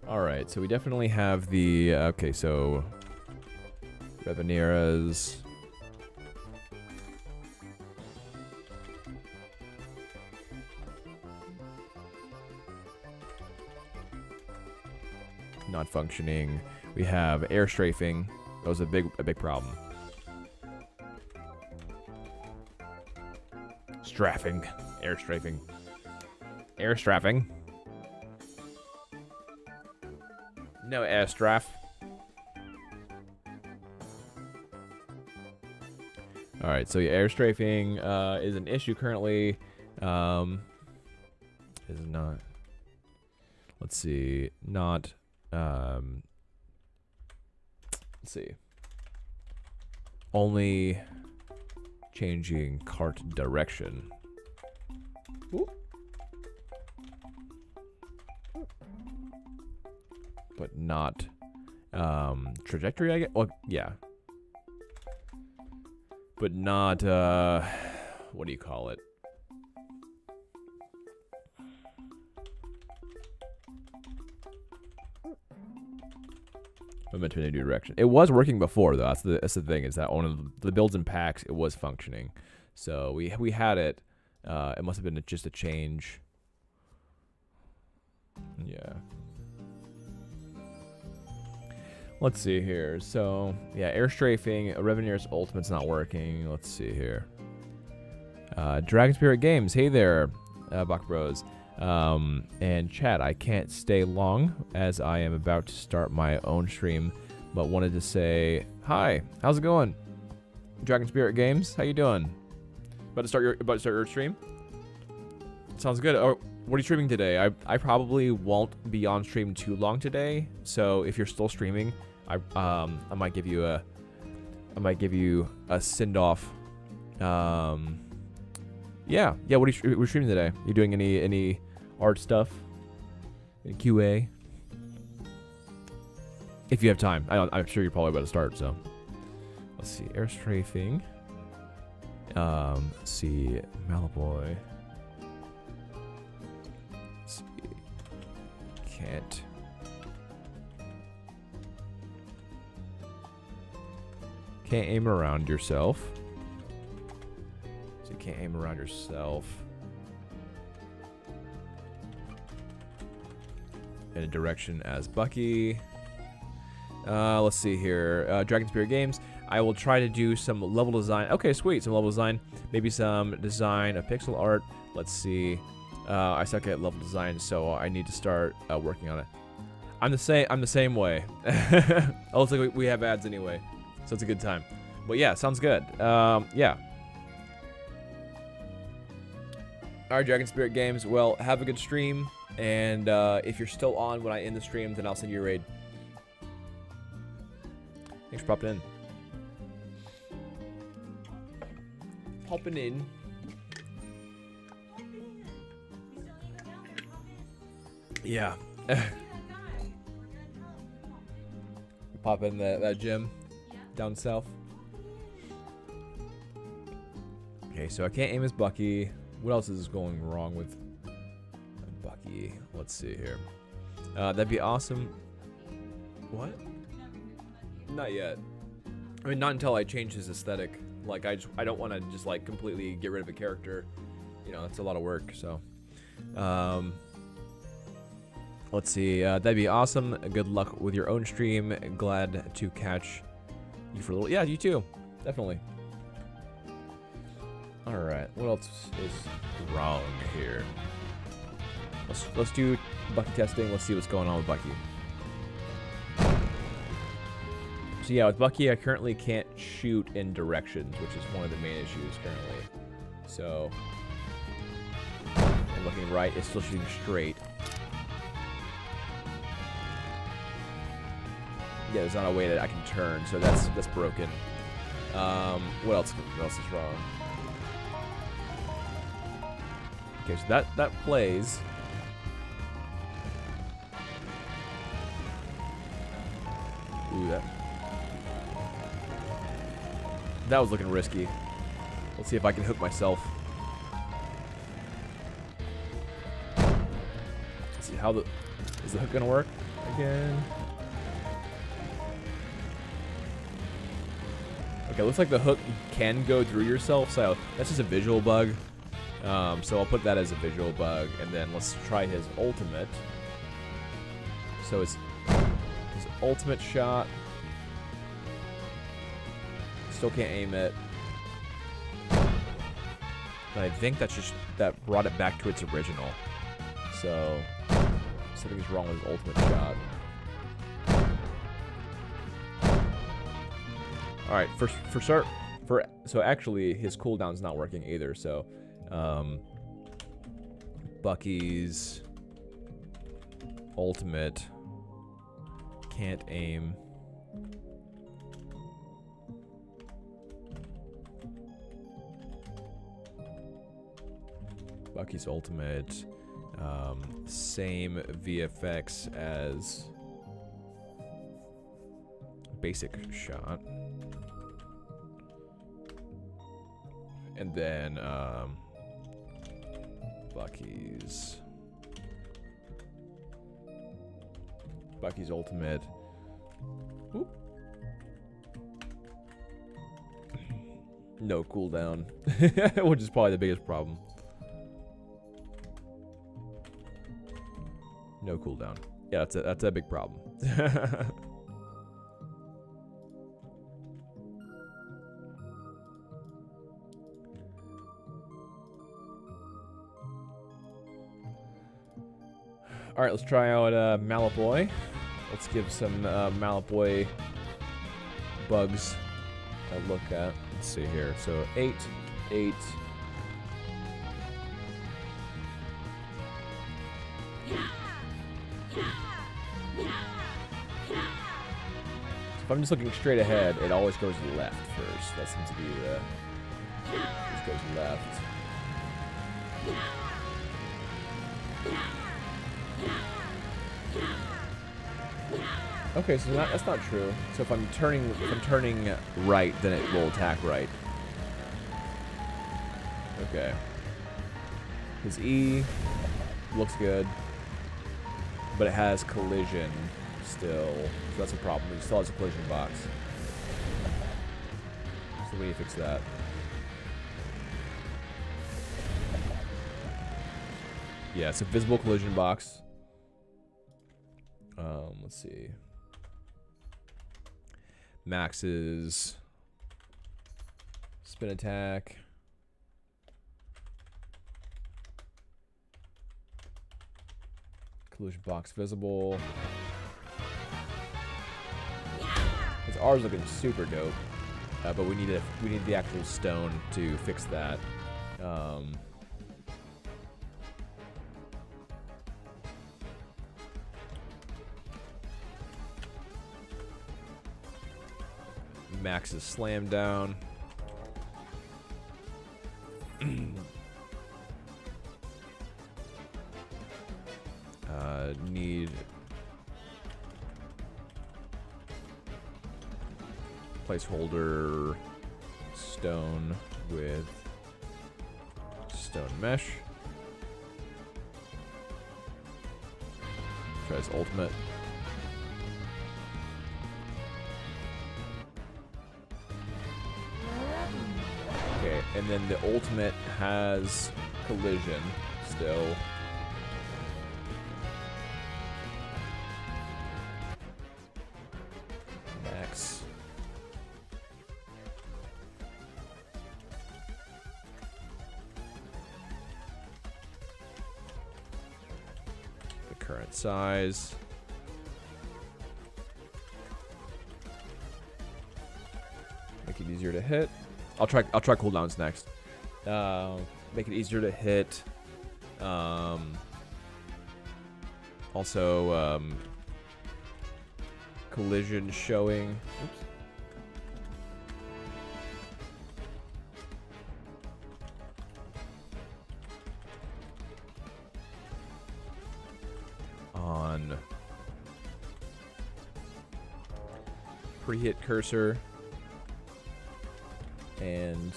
Alright, so we definitely have the... okay, so... Revenieras. Not functioning. We have air strafing. That was a big problem. Strafing. Air strafing. Air strafing. No air strafe. Alright, so air strafing is an issue currently. Is not. Let's see. Not. Let's see. Only changing cart direction. Ooh. But not trajectory, I guess. Well, yeah. But not what do you call it? Movement to a new direction. It was working before though. That's the thing, is that one of the builds and packs, it was functioning. So we had it. It must have been just a change. Yeah. Let's see here. So yeah, air strafing, Revenue's ultimate's not working. Let's see here. Dragon Spirit Games. Hey there, Baka Bros. And chat, I can't stay long as I am about to start my own stream, but wanted to say hi. How's it going, Dragon Spirit Games? How you doing? About to start your stream? Sounds good. Oh, what are you streaming today? I probably won't be on stream too long today, so if you're still streaming, I might give you a send off. Yeah. What are you streaming today? You doing any art stuff? Any QA? If you have time. I'm sure you're probably about to start, so. Let's see. Air strafing. Let's see. Malaboy. Let's see. Can't aim around yourself. So you can't aim around yourself. In a direction as Bucky. Let's see here. Dragon Spirit Games. I will try to do some level design. Okay, sweet. Some level design. Maybe some design of pixel art. Let's see. I suck at level design, so I need to start working on it. I'm the same way. Oh, looks like we have ads anyway, so it's a good time. But yeah, sounds good. Yeah. All right, Dragon Spirit Games. Well, have a good stream. And if you're still on when I end the stream, then I'll send you a raid. Thanks for popping in. Popping in. Yeah. Pop in that gym down south. Okay, so I can't aim as Bucky. What else is going wrong with Bucky? Let's see here. That'd be awesome. What? Not yet. I mean, not until I change his aesthetic. Like, I don't want to just like completely get rid of a character. You know, that's a lot of work. So, let's see. That'd be awesome. Good luck with your own stream. Glad to catch you for a little. Yeah, you too. Definitely. All right. What else is wrong here? Let's do Bucky testing. Let's see what's going on with Bucky. So yeah, with Bucky, I currently can't shoot in directions, which is one of the main issues currently. So I'm looking right. It's still shooting straight. Yeah, there's not a way that I can turn, so that's broken. What else is wrong? Okay, so that plays. Ooh, that was looking risky. Let's see if I can hook myself. Let's see is the hook gonna work again? Okay, looks like the hook can go through yourself, so that's just a visual bug. So I'll put that as a visual bug, and then let's try his ultimate. So his ultimate shot. Still can't aim it. But I think that brought it back to its original. So something's wrong with his ultimate shot. All right, so actually his cooldown's not working either. So Bucky's ultimate can't aim. Bucky's ultimate. Same VFX as basic shot. And then Bucky's ultimate. Oop. No cooldown, which is probably the biggest problem. No cooldown. Yeah, that's a big problem. All right, let's try out Malapoi. Let's give some Malapoi bugs a look at. Let's see here. So 8, 8. If I'm just looking straight ahead, it always goes left first. That seems to be the... Just goes left. Okay, so that's not true. So if I'm turning right, then it will attack right. Okay. His E looks good, but it has collision still, so that's a problem. He still has a collision box. So we need to fix that. Yeah, it's a visible collision box. Let's see. Max's spin attack. Collision box visible. His R is looking super dope, but we need the actual stone to fix that. Max's slam down. Need placeholder stone with stone mesh. Try his ultimate. Okay, and then the ultimate has collision still. Max. The current size. Make it easier to hit. I'll try cooldowns next. Make it easier to hit. Also, collision showing. Oops. On pre-hit cursor. And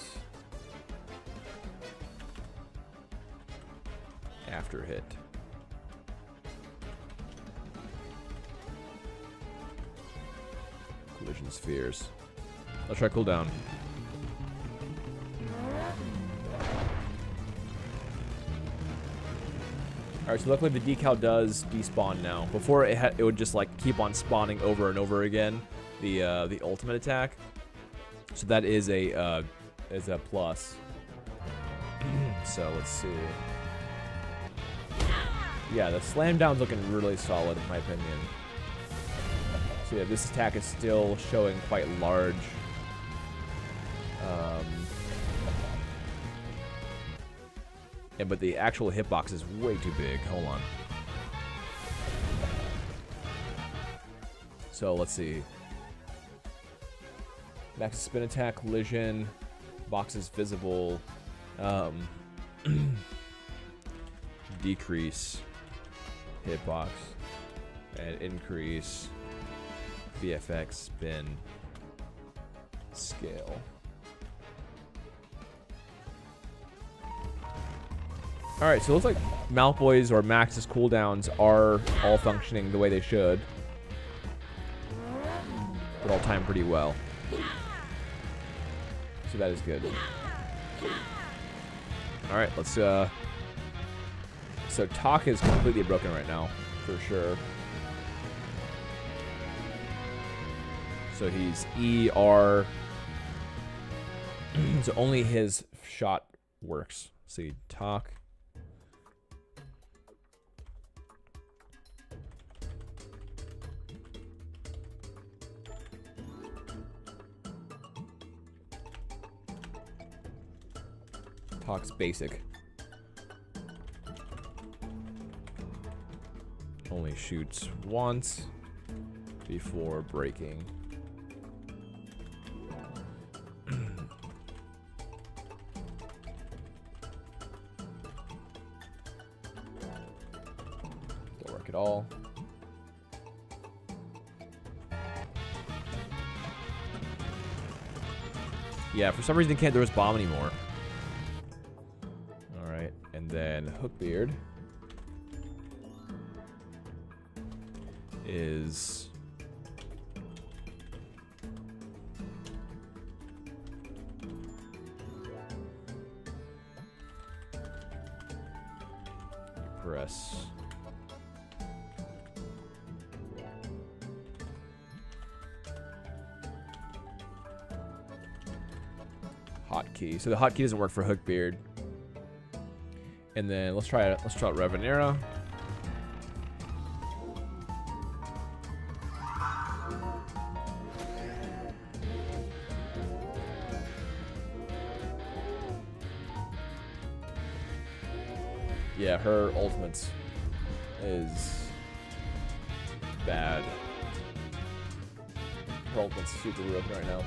after hit. Collision spheres. Let's try cooldown. Alright, so luckily the decal does despawn now. Before it would just like keep on spawning over and over again, the ultimate attack. So that is a plus. So let's see. Yeah, the slam down's looking really solid in my opinion. So yeah, this attack is still showing quite large. But the actual hitbox is way too big. Hold on. So let's see. Max spin attack, collision, box is visible. decrease hitbox and increase VFX spin scale. Alright, so it looks like Malfoy's or Max's cooldowns are all functioning the way they should. But all timed pretty well. So that is good. Alright, let's so Talk is completely broken right now, for sure. So he's ER. So only his shot works. See, Talk. Talk's basic. Only shoots once before breaking. Don't work at all. Yeah, for some reason he can't throw his bomb anymore. And then Hookbeard is press hotkey. So the hotkey doesn't work for Hookbeard. And then let's try Revenera. Yeah, her ultimates is bad. Her ultimate's super broken right now.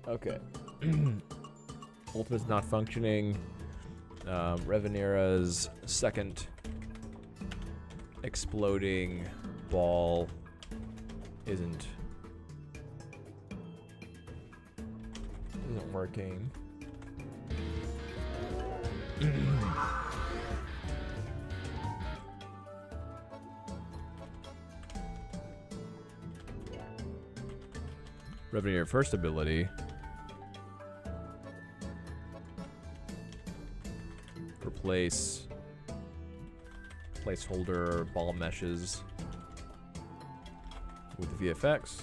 Okay. Ultimate's not functioning. Revenera's second exploding ball isn't working. Revenera first ability. Replace placeholder ball meshes with the VFX.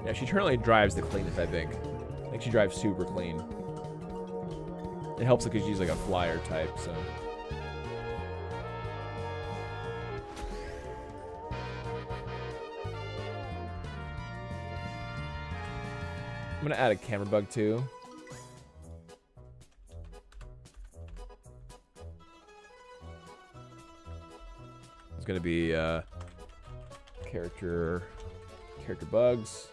Yeah, she currently drives the cleanest, I think. I think she drives super clean. It helps because she's like a flyer type, so. I'm gonna add a camera bug too. It's gonna be character bugs.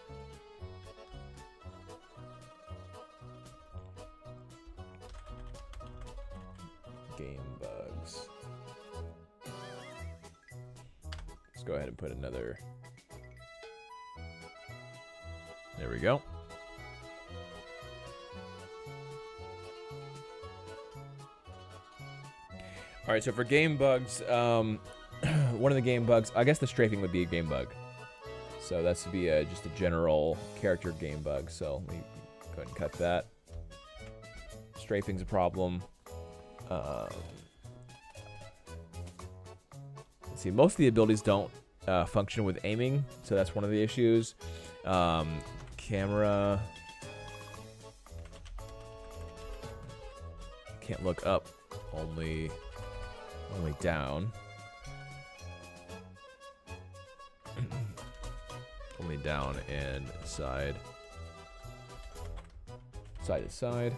Game bugs. Let's go ahead and put another. There we go. All right, so for game bugs, one of the game bugs, I guess the strafing would be a game bug. So that's to be just a general character game bug. So let me go ahead and cut that. Strafing's a problem. Let's see, most of the abilities don't function with aiming, so that's one of the issues. Camera. Can't look up, only down. Only down and side to side.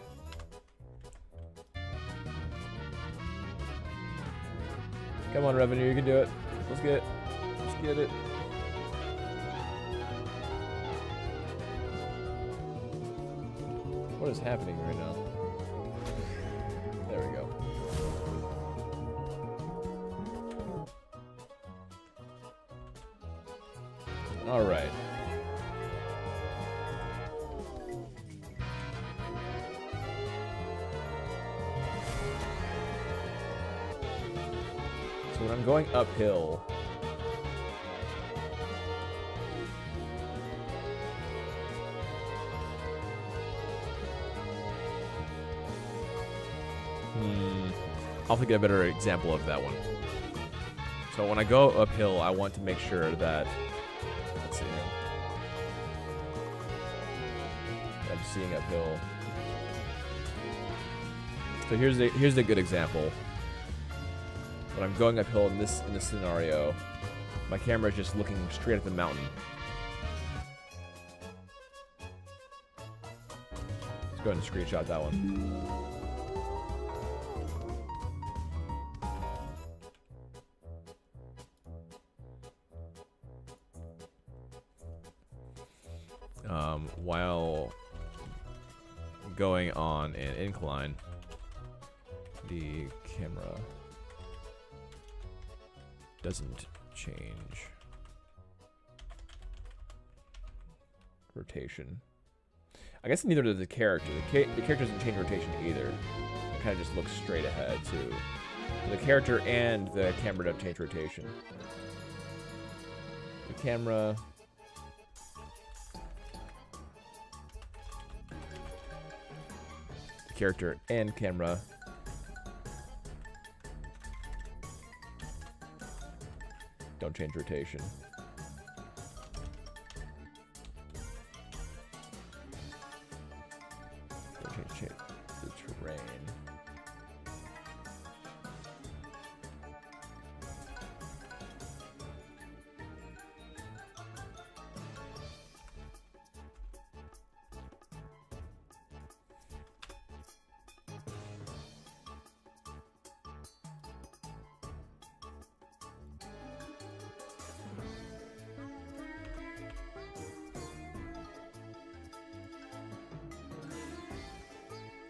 Come on, Revenue, you can do it. Let's get it. What is happening right now? There we go. All right. So when I'm going uphill, I'll have to get a better example of that one. So when I go uphill, I want to make sure that, let's see here. I'm seeing uphill. So here's a good example. When I'm going uphill in this scenario, my camera is just looking straight at the mountain. Let's go ahead and screenshot that one. While going on an incline, the camera doesn't change rotation. I guess neither does the character. The character doesn't change rotation either. It kind of just looks straight ahead too. So the character and the camera don't change rotation. The camera. Character and camera don't change rotation. Don't change the terrain.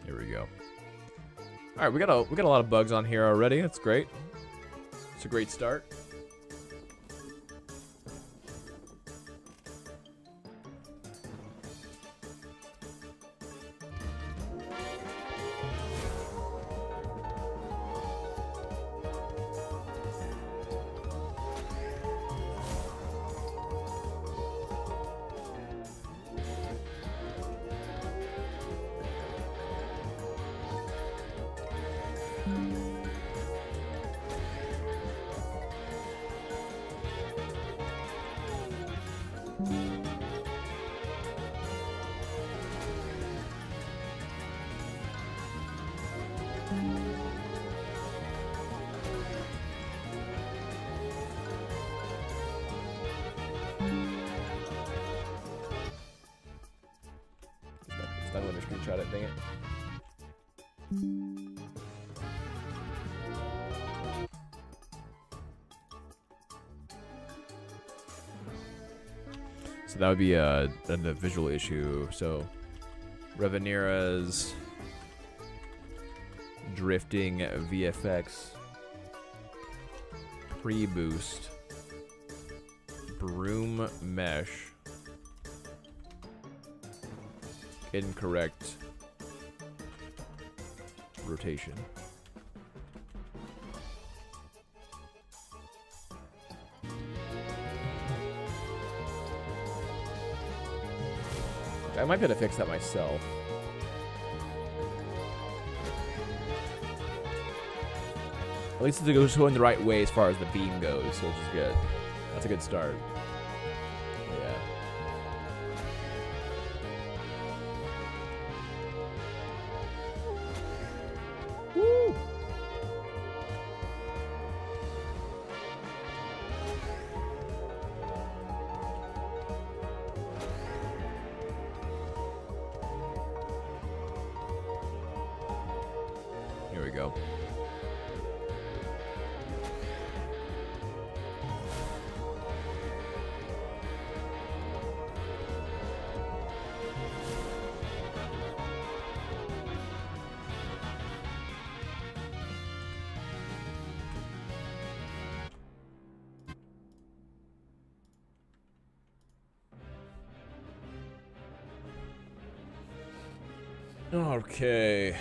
Here we go. All right, we got a lot of bugs on here already. That's great. It's a great start. It's not going to screenshot it, dang it. So that would be a visual issue. So Revenera's drifting VFX pre-boost broom mesh incorrect rotation. I might be able to fix that myself. At least it's going the right way as far as the beam goes, which is good. That's a good start. Yeah. Woo! Here we go. Okay.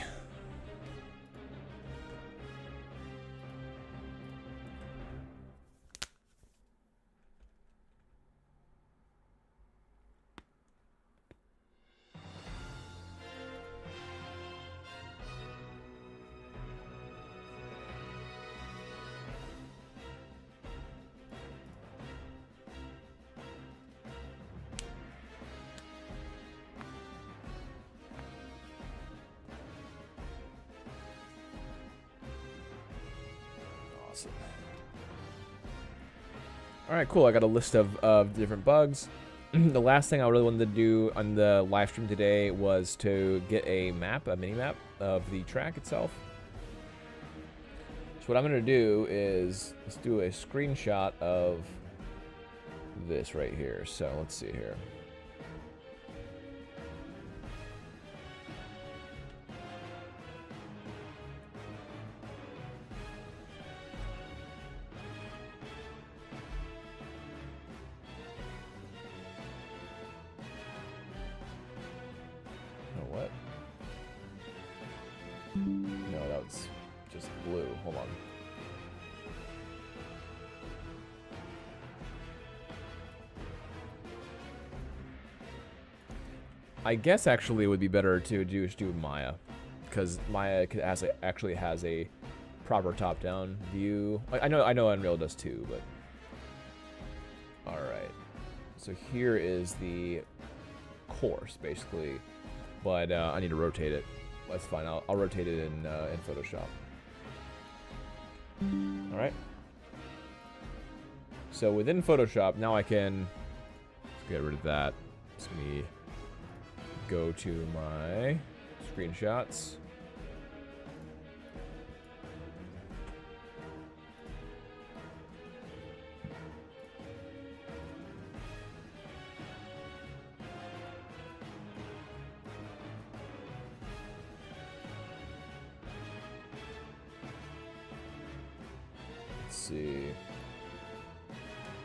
Awesome. All right, cool. I got a list of different bugs. The last thing I really wanted to do on the live stream today was to get a map, a mini map of the track itself. So what I'm going to do is let's do a screenshot of this right here. So let's see here. What? No, that was just blue. Hold on. I guess actually it would be better to just do Maya, because Maya actually has a proper top-down view. I know Unreal does too, but all right. So here is the course basically. But I need to rotate it. That's fine. I'll rotate it in Photoshop. All right. So within Photoshop, now I can get rid of that. Let me go to my screenshots. See.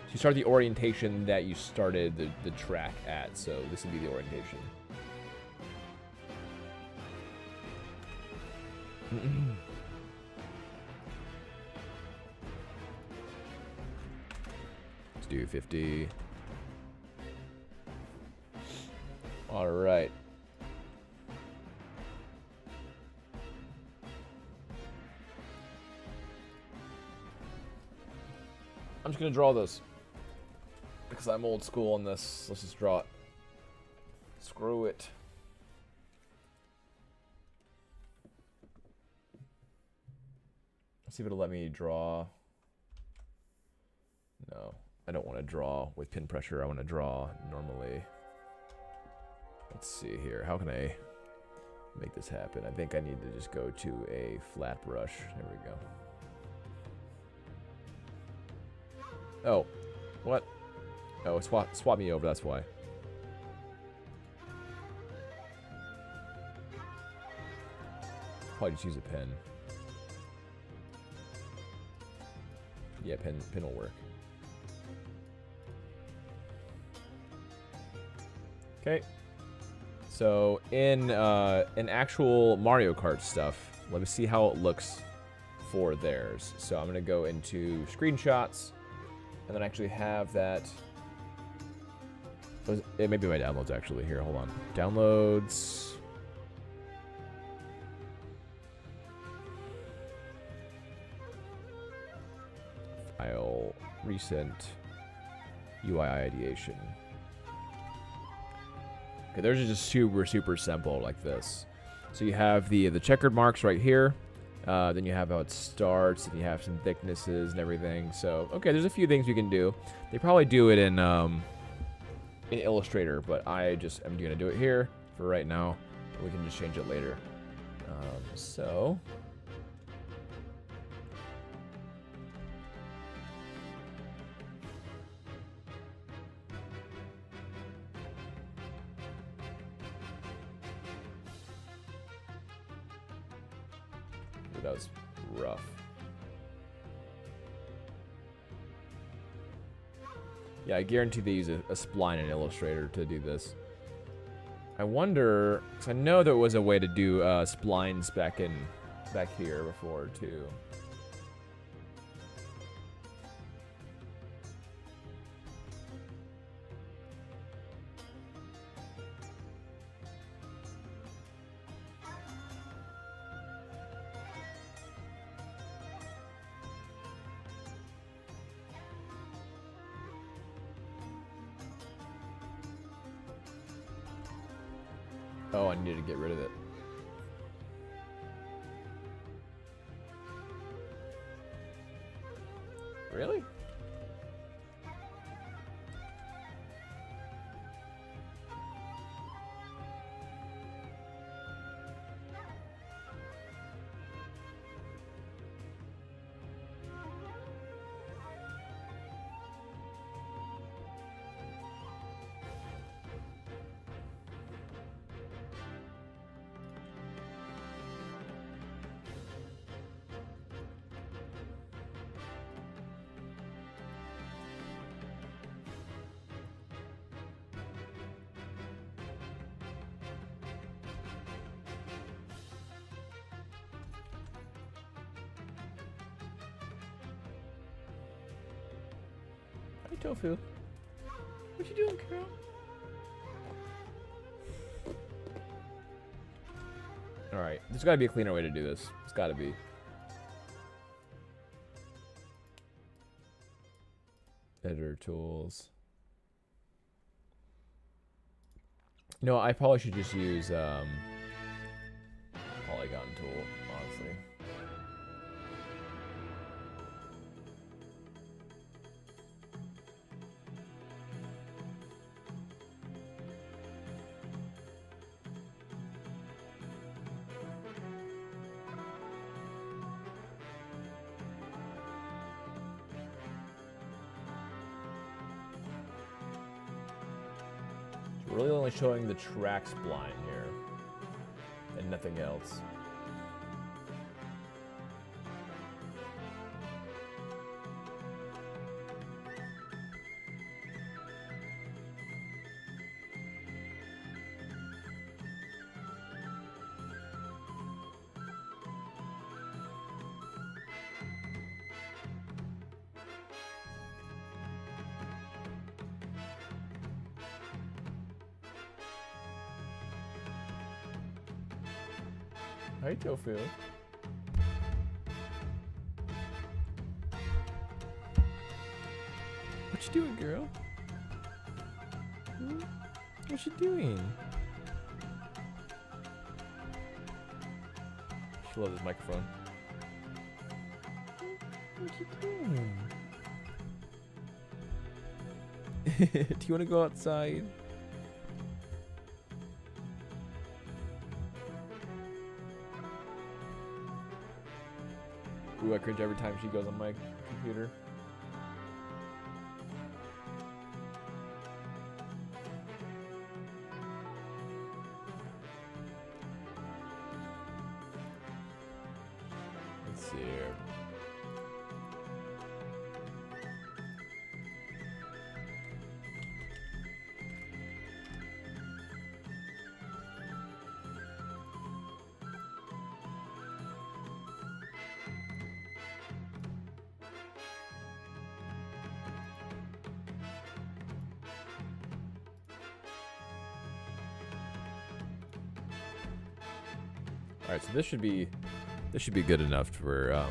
So you start the orientation that you started the track at, so this would be the orientation. Let's do 50. All right. I'm just gonna draw this because I'm old school on this. Let's just draw it. Screw it. Let's see if it'll let me draw. No, I don't want to draw with pin pressure. I want to draw normally. Let's see here. How can I make this happen? I think I need to just go to a flat brush. There we go. Oh, what? Oh, swap me over, that's why. Probably just use a pen. Yeah, pen will work. Okay. So in actual Mario Kart stuff, let me see how it looks for theirs. So I'm gonna go into screenshots. And then actually have that It may be my downloads actually. Here, hold on. Downloads. File. Recent. UI ideation. Okay, those are just super simple like this. So you have the checkered marks right here. Then you have how it starts, and you have some thicknesses and everything. So, okay, there's a few things you can do. They probably do it in Illustrator, but I just am going to do it here for right now. We can just change it later. So... that was rough. Yeah, I guarantee they use a spline in Illustrator to do this. I wonder, because I know there was a way to do splines back here before too. Oh, I need to get rid of it. Really? Hey, Tofu. What you doing, girl? Alright, there's gotta be a cleaner way to do this. It's gotta be. Editor tools. No, I probably should just use polygon tool, honestly. Really only showing the track spline here and nothing else. Hi, Tofu. What you doing, girl? Hmm? What you doing? She loves this microphone. What you doing? Do you want to go outside? Ooh, I cringe every time she goes on my computer. Let's see here. All right, so this should be good enough for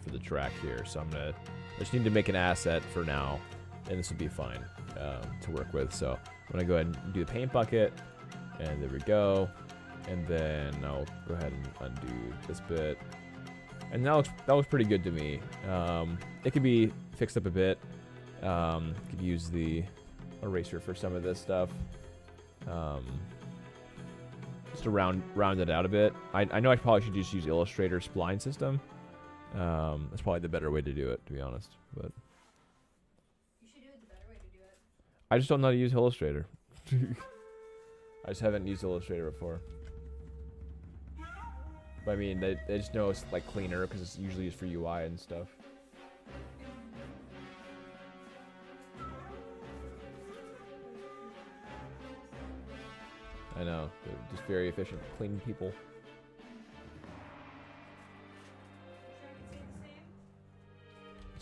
the track here. So I just need to make an asset for now, and this will be fine to work with. So I'm gonna go ahead and do the paint bucket, and there we go. And then I'll go ahead and undo this bit, and that looks pretty good to me. It could be fixed up a bit. Could use the eraser for some of this stuff. Just to round it out a bit. I know I probably should just use Illustrator spline system. That's probably the better way to do it, to be honest. But You should do it the better way to do it. I just don't know how to use Illustrator. I just haven't used Illustrator before. But I mean, they just know it's like cleaner because it's usually used for UI and stuff. I know, they're just very efficient, clean people.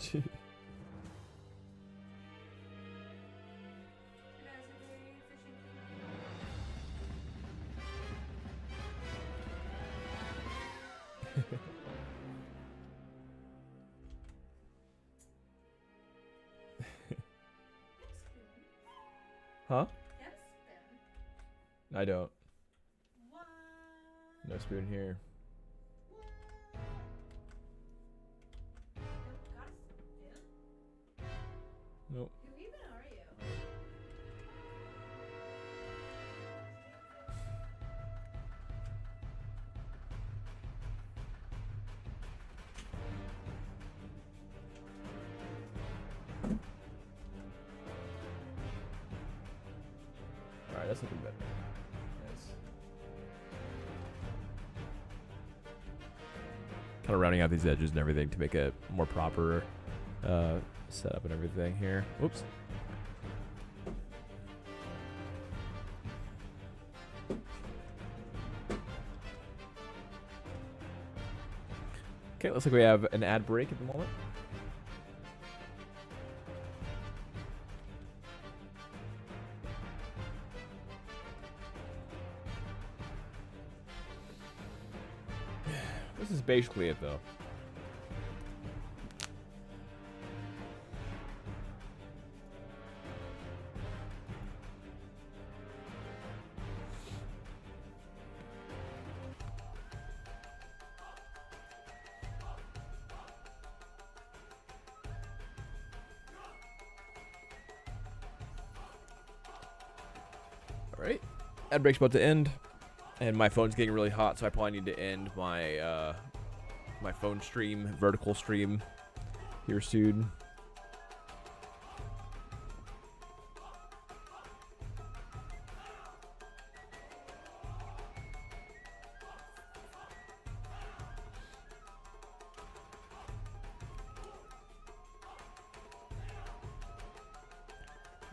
Sure, it's the same. It has a very efficient Huh? Yep, spoon. I don't. What? No spoon here. Don't got a spoon? Nope. Who even are you? Alright, that's looking better. Nice. Kind of rounding out these edges and everything to make a more proper setup and everything here. Whoops. Okay, looks like we have an ad break at the moment. This is basically it, though. All right, ad break's about to end. And my phone's getting really hot, so I probably need to end my my phone stream, vertical stream, here soon.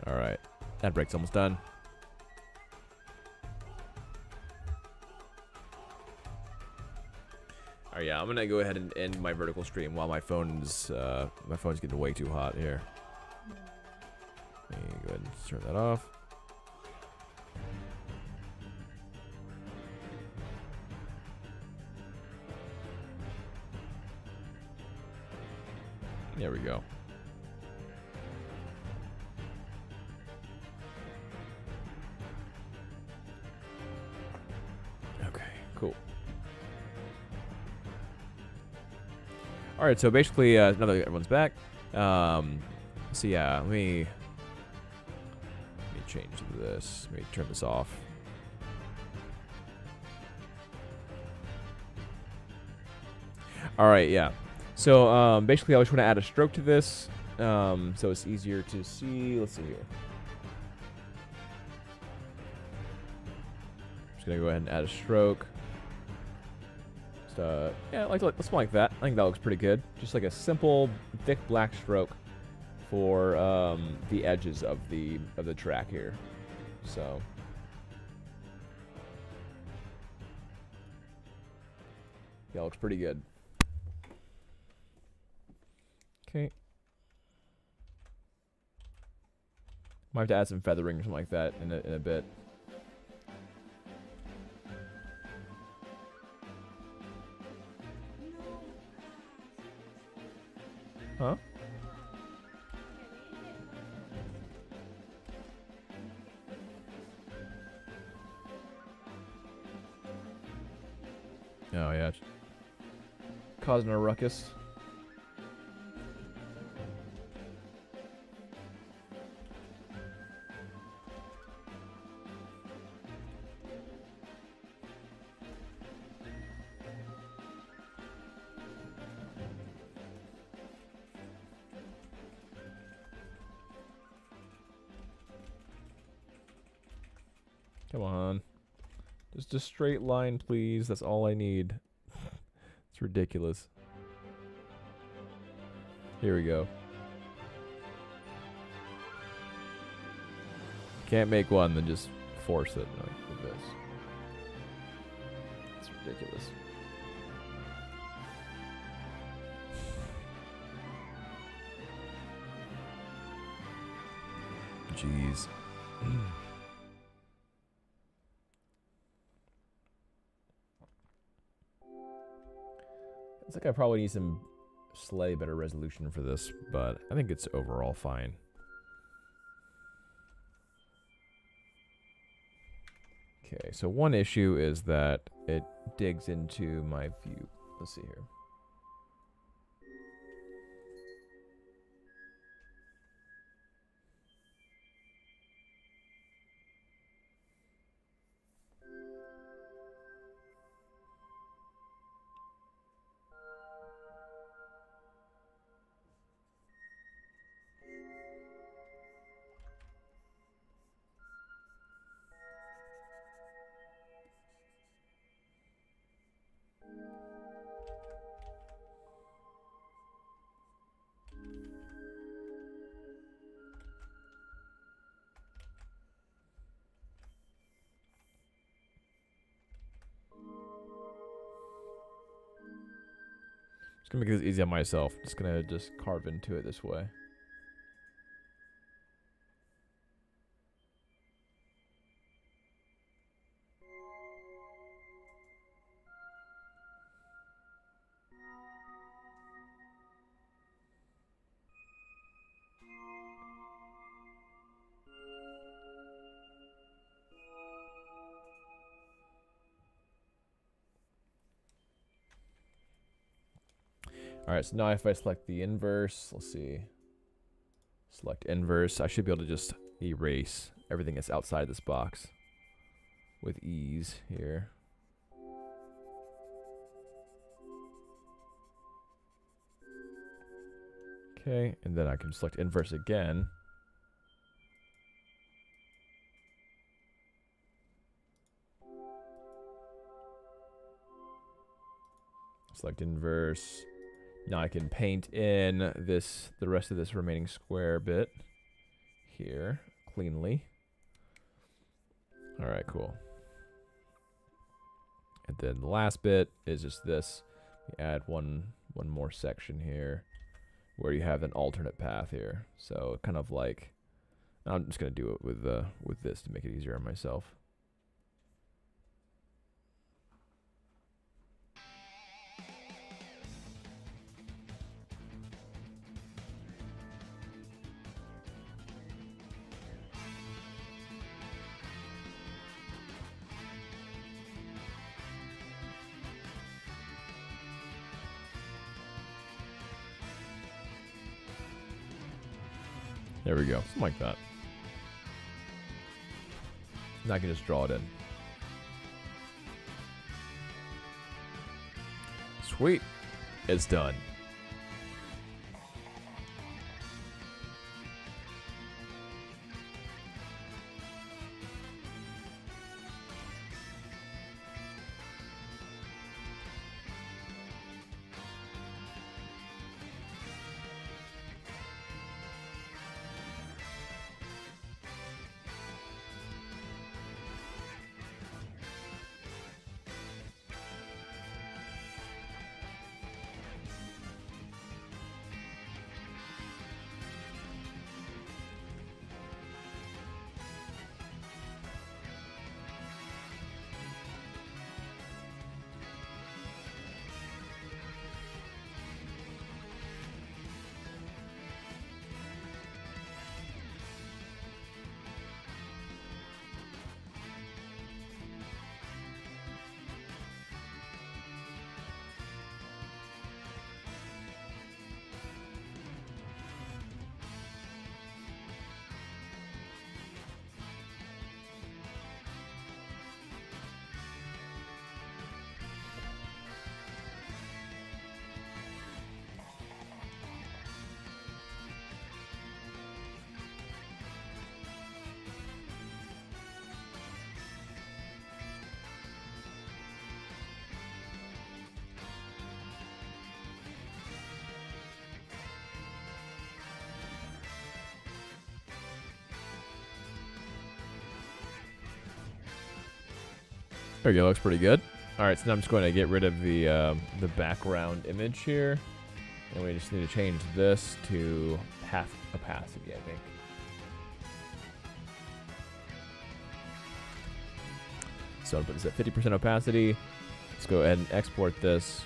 All right, ad break's almost done. Oh yeah, I'm gonna go ahead and end my vertical stream while my phone's getting way too hot here. Let me go ahead and turn that off. There we go. Okay, cool. All right, so basically, now that everyone's back, so yeah, let me change this. Let me turn this off. All right, yeah. So basically, I just want to add a stroke to this, so it's easier to see. Let's see here. Just gonna go ahead and add a stroke. Yeah, something like that. I think that looks pretty good. Just like a simple, thick black stroke for the edges of the track here. So yeah, looks pretty good. Okay. Might have to add some feathering or something like that in a bit. Huh? Oh, yeah. Causing a ruckus. Come on. Just a straight line, please. That's all I need. It's ridiculous. Here we go. Can't make one, then just force it like with this. It's ridiculous. Jeez. It's like I probably need some slightly better resolution for this, but I think it's overall fine. Okay, so one issue is that it digs into my view. Let's see here. Just gonna make this easy on myself. Just gonna carve into it this way. Alright, so now if I select the inverse, let's see. Select inverse, I should be able to just erase everything that's outside this box with ease here. Okay, and then I can select inverse again. Select inverse. Now I can paint in the rest of this remaining square bit here cleanly. All right, cool. And then the last bit is just this. You add one more section here where you have an alternate path here. So kind of like, I'm just gonna do it with this to make it easier on myself. There we go, something like that. Now I can just draw it in. Sweet, it's done. There you go. Looks pretty good. All right, so now I'm just going to get rid of the background image here, and we just need to change this to half opacity, I think. So I'll put this at 50% opacity. Let's go ahead and export this.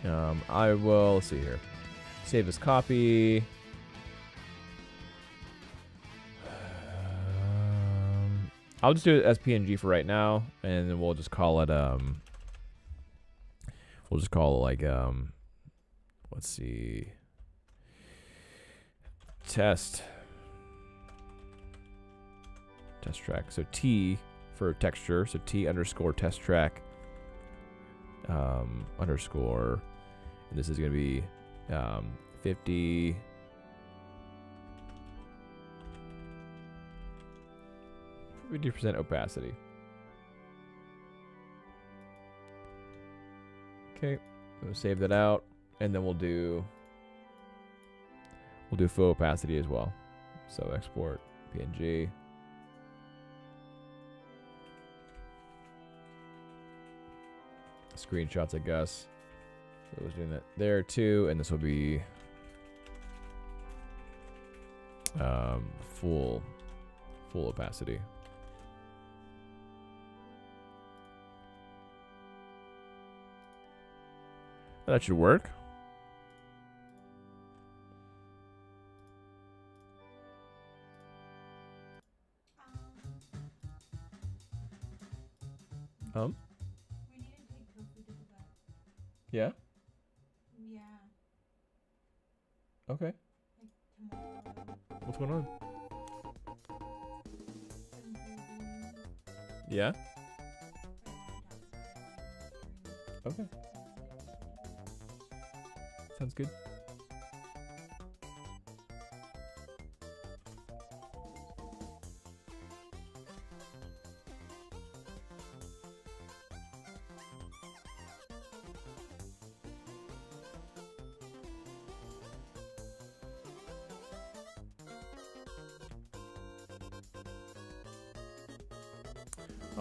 I will, let's see here. Save as copy. I'll just do it as PNG for right now, and then we'll just call it like let's see, test track. So T for texture. So T underscore test track underscore, and this is gonna be 50. 50% opacity. Okay, we'll save that out, and then we'll do full opacity as well. So export PNG. Screenshots, I guess. So I was doing that there too, and this will be full opacity. That should work. We need to take tofu to Tibet. Yeah. Yeah, Okay. like tomorrow. What's going on? Some food. Yeah. But Okay. Sounds good.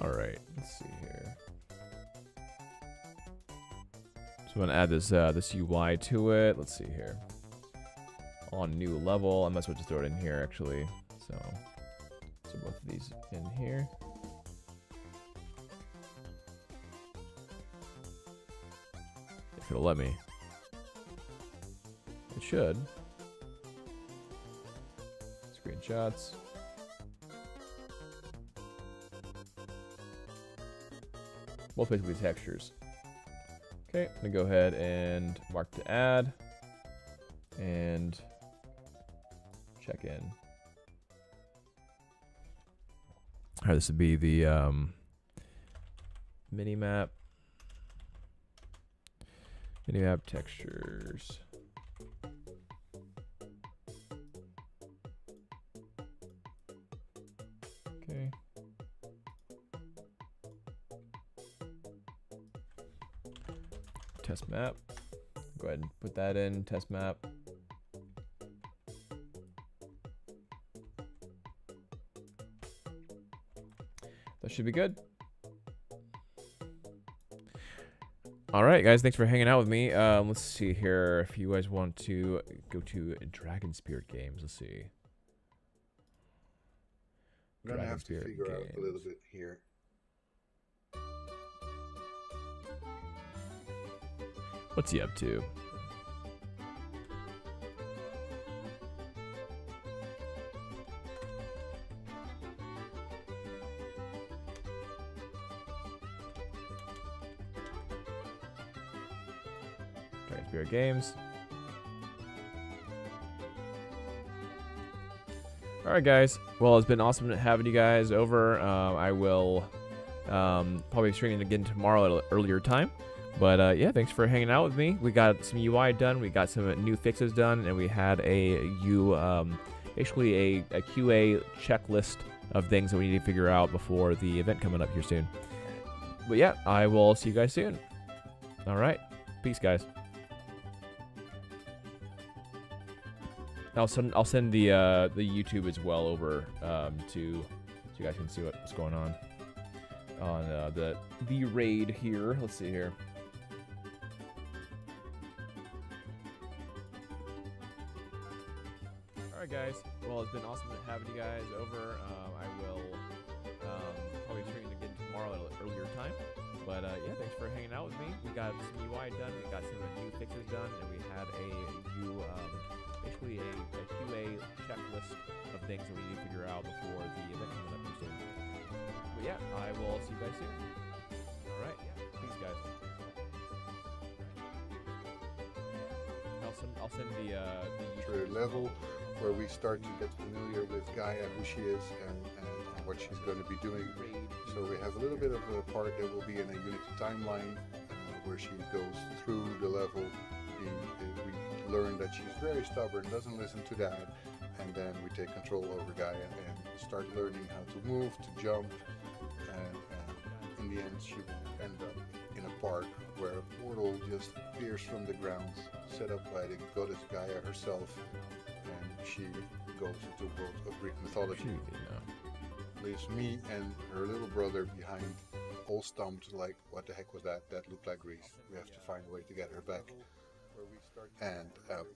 All right, let's see here. So I'm gonna add this this UI to it. Let's see here. On new level, I might as well just throw it in here actually. So both of these in here. If it'll let me. It should. Screenshots. Both basically textures. Okay, I'm gonna go ahead and mark to add and check in. All right, this would be the mini map textures. Okay. Test map. Go ahead and put that in, test map. That should be good. All right, guys, thanks for hanging out with me. Let's see here. If you guys want to go to Dragon Spirit Games, let's see. I'm gonna have to figure out a little bit here. What's he up to? Dragon Spirit Games. Alright, guys. Well, it's been awesome having you guys over. I will probably streaming again tomorrow at an earlier time. But yeah, thanks for hanging out with me. We got some UI done, we got some new fixes done, and we had basically a QA checklist of things that we need to figure out before the event coming up here soon. But yeah, I will see you guys soon. All right, peace, guys. I'll send the YouTube as well over to you guys can see what's going on the raid here. Let's see here. Alright guys, well it's been awesome having you guys over. I will probably stream again tomorrow at an earlier time. But yeah, thanks for hanging out with me. We got some UI done, we got some new fixes done, and we had basically a QA checklist of things that we need to figure out before the event coming up soon. But yeah, I will see you guys soon. Alright, peace guys. I'll send the level where we start to get familiar with Gaia, who she is, and what she's going to be doing. So we have a little bit of a part that will be in a Unity timeline where she goes through the level. We learn that she's very stubborn, doesn't listen to Dad, and then we take control over Gaia and start learning how to move, to jump, and in the end she will end up in a park where a portal just appears from the ground, set up by the goddess Gaia herself, and she goes into a world of Greek mythology. Leaves me and her little brother behind, all stumped like, what the heck was that? That looked like Greece. We have to find a way to get her back. And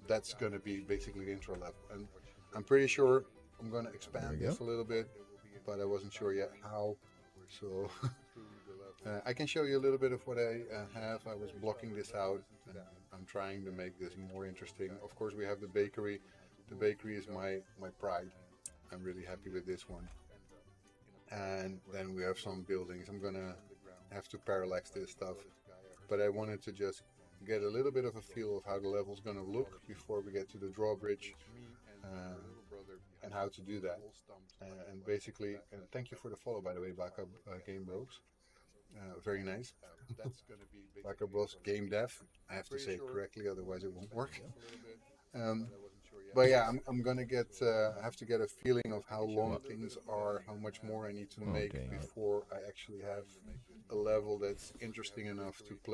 that's going to be basically the intro level. And I'm pretty sure I'm going to expand this a little bit, but I wasn't sure yet how. So I can show you a little bit of what I have. I was blocking this out. I'm trying to make this more interesting. Of course, we have the bakery. The bakery is my pride. I'm really happy with this one. And then we have some buildings. I'm gonna have to parallax this stuff, but I wanted to just get a little bit of a feel of how the level's gonna look before we get to the drawbridge, and how to do that. And basically, thank you for the follow, by the way, Baka Bros. Very nice. Baka Bros Game Dev. I have to say it correctly, otherwise it won't work. But yeah, I'm gonna have to get a feeling of how long things are, how much more I need to make before I actually have a level that's interesting enough to play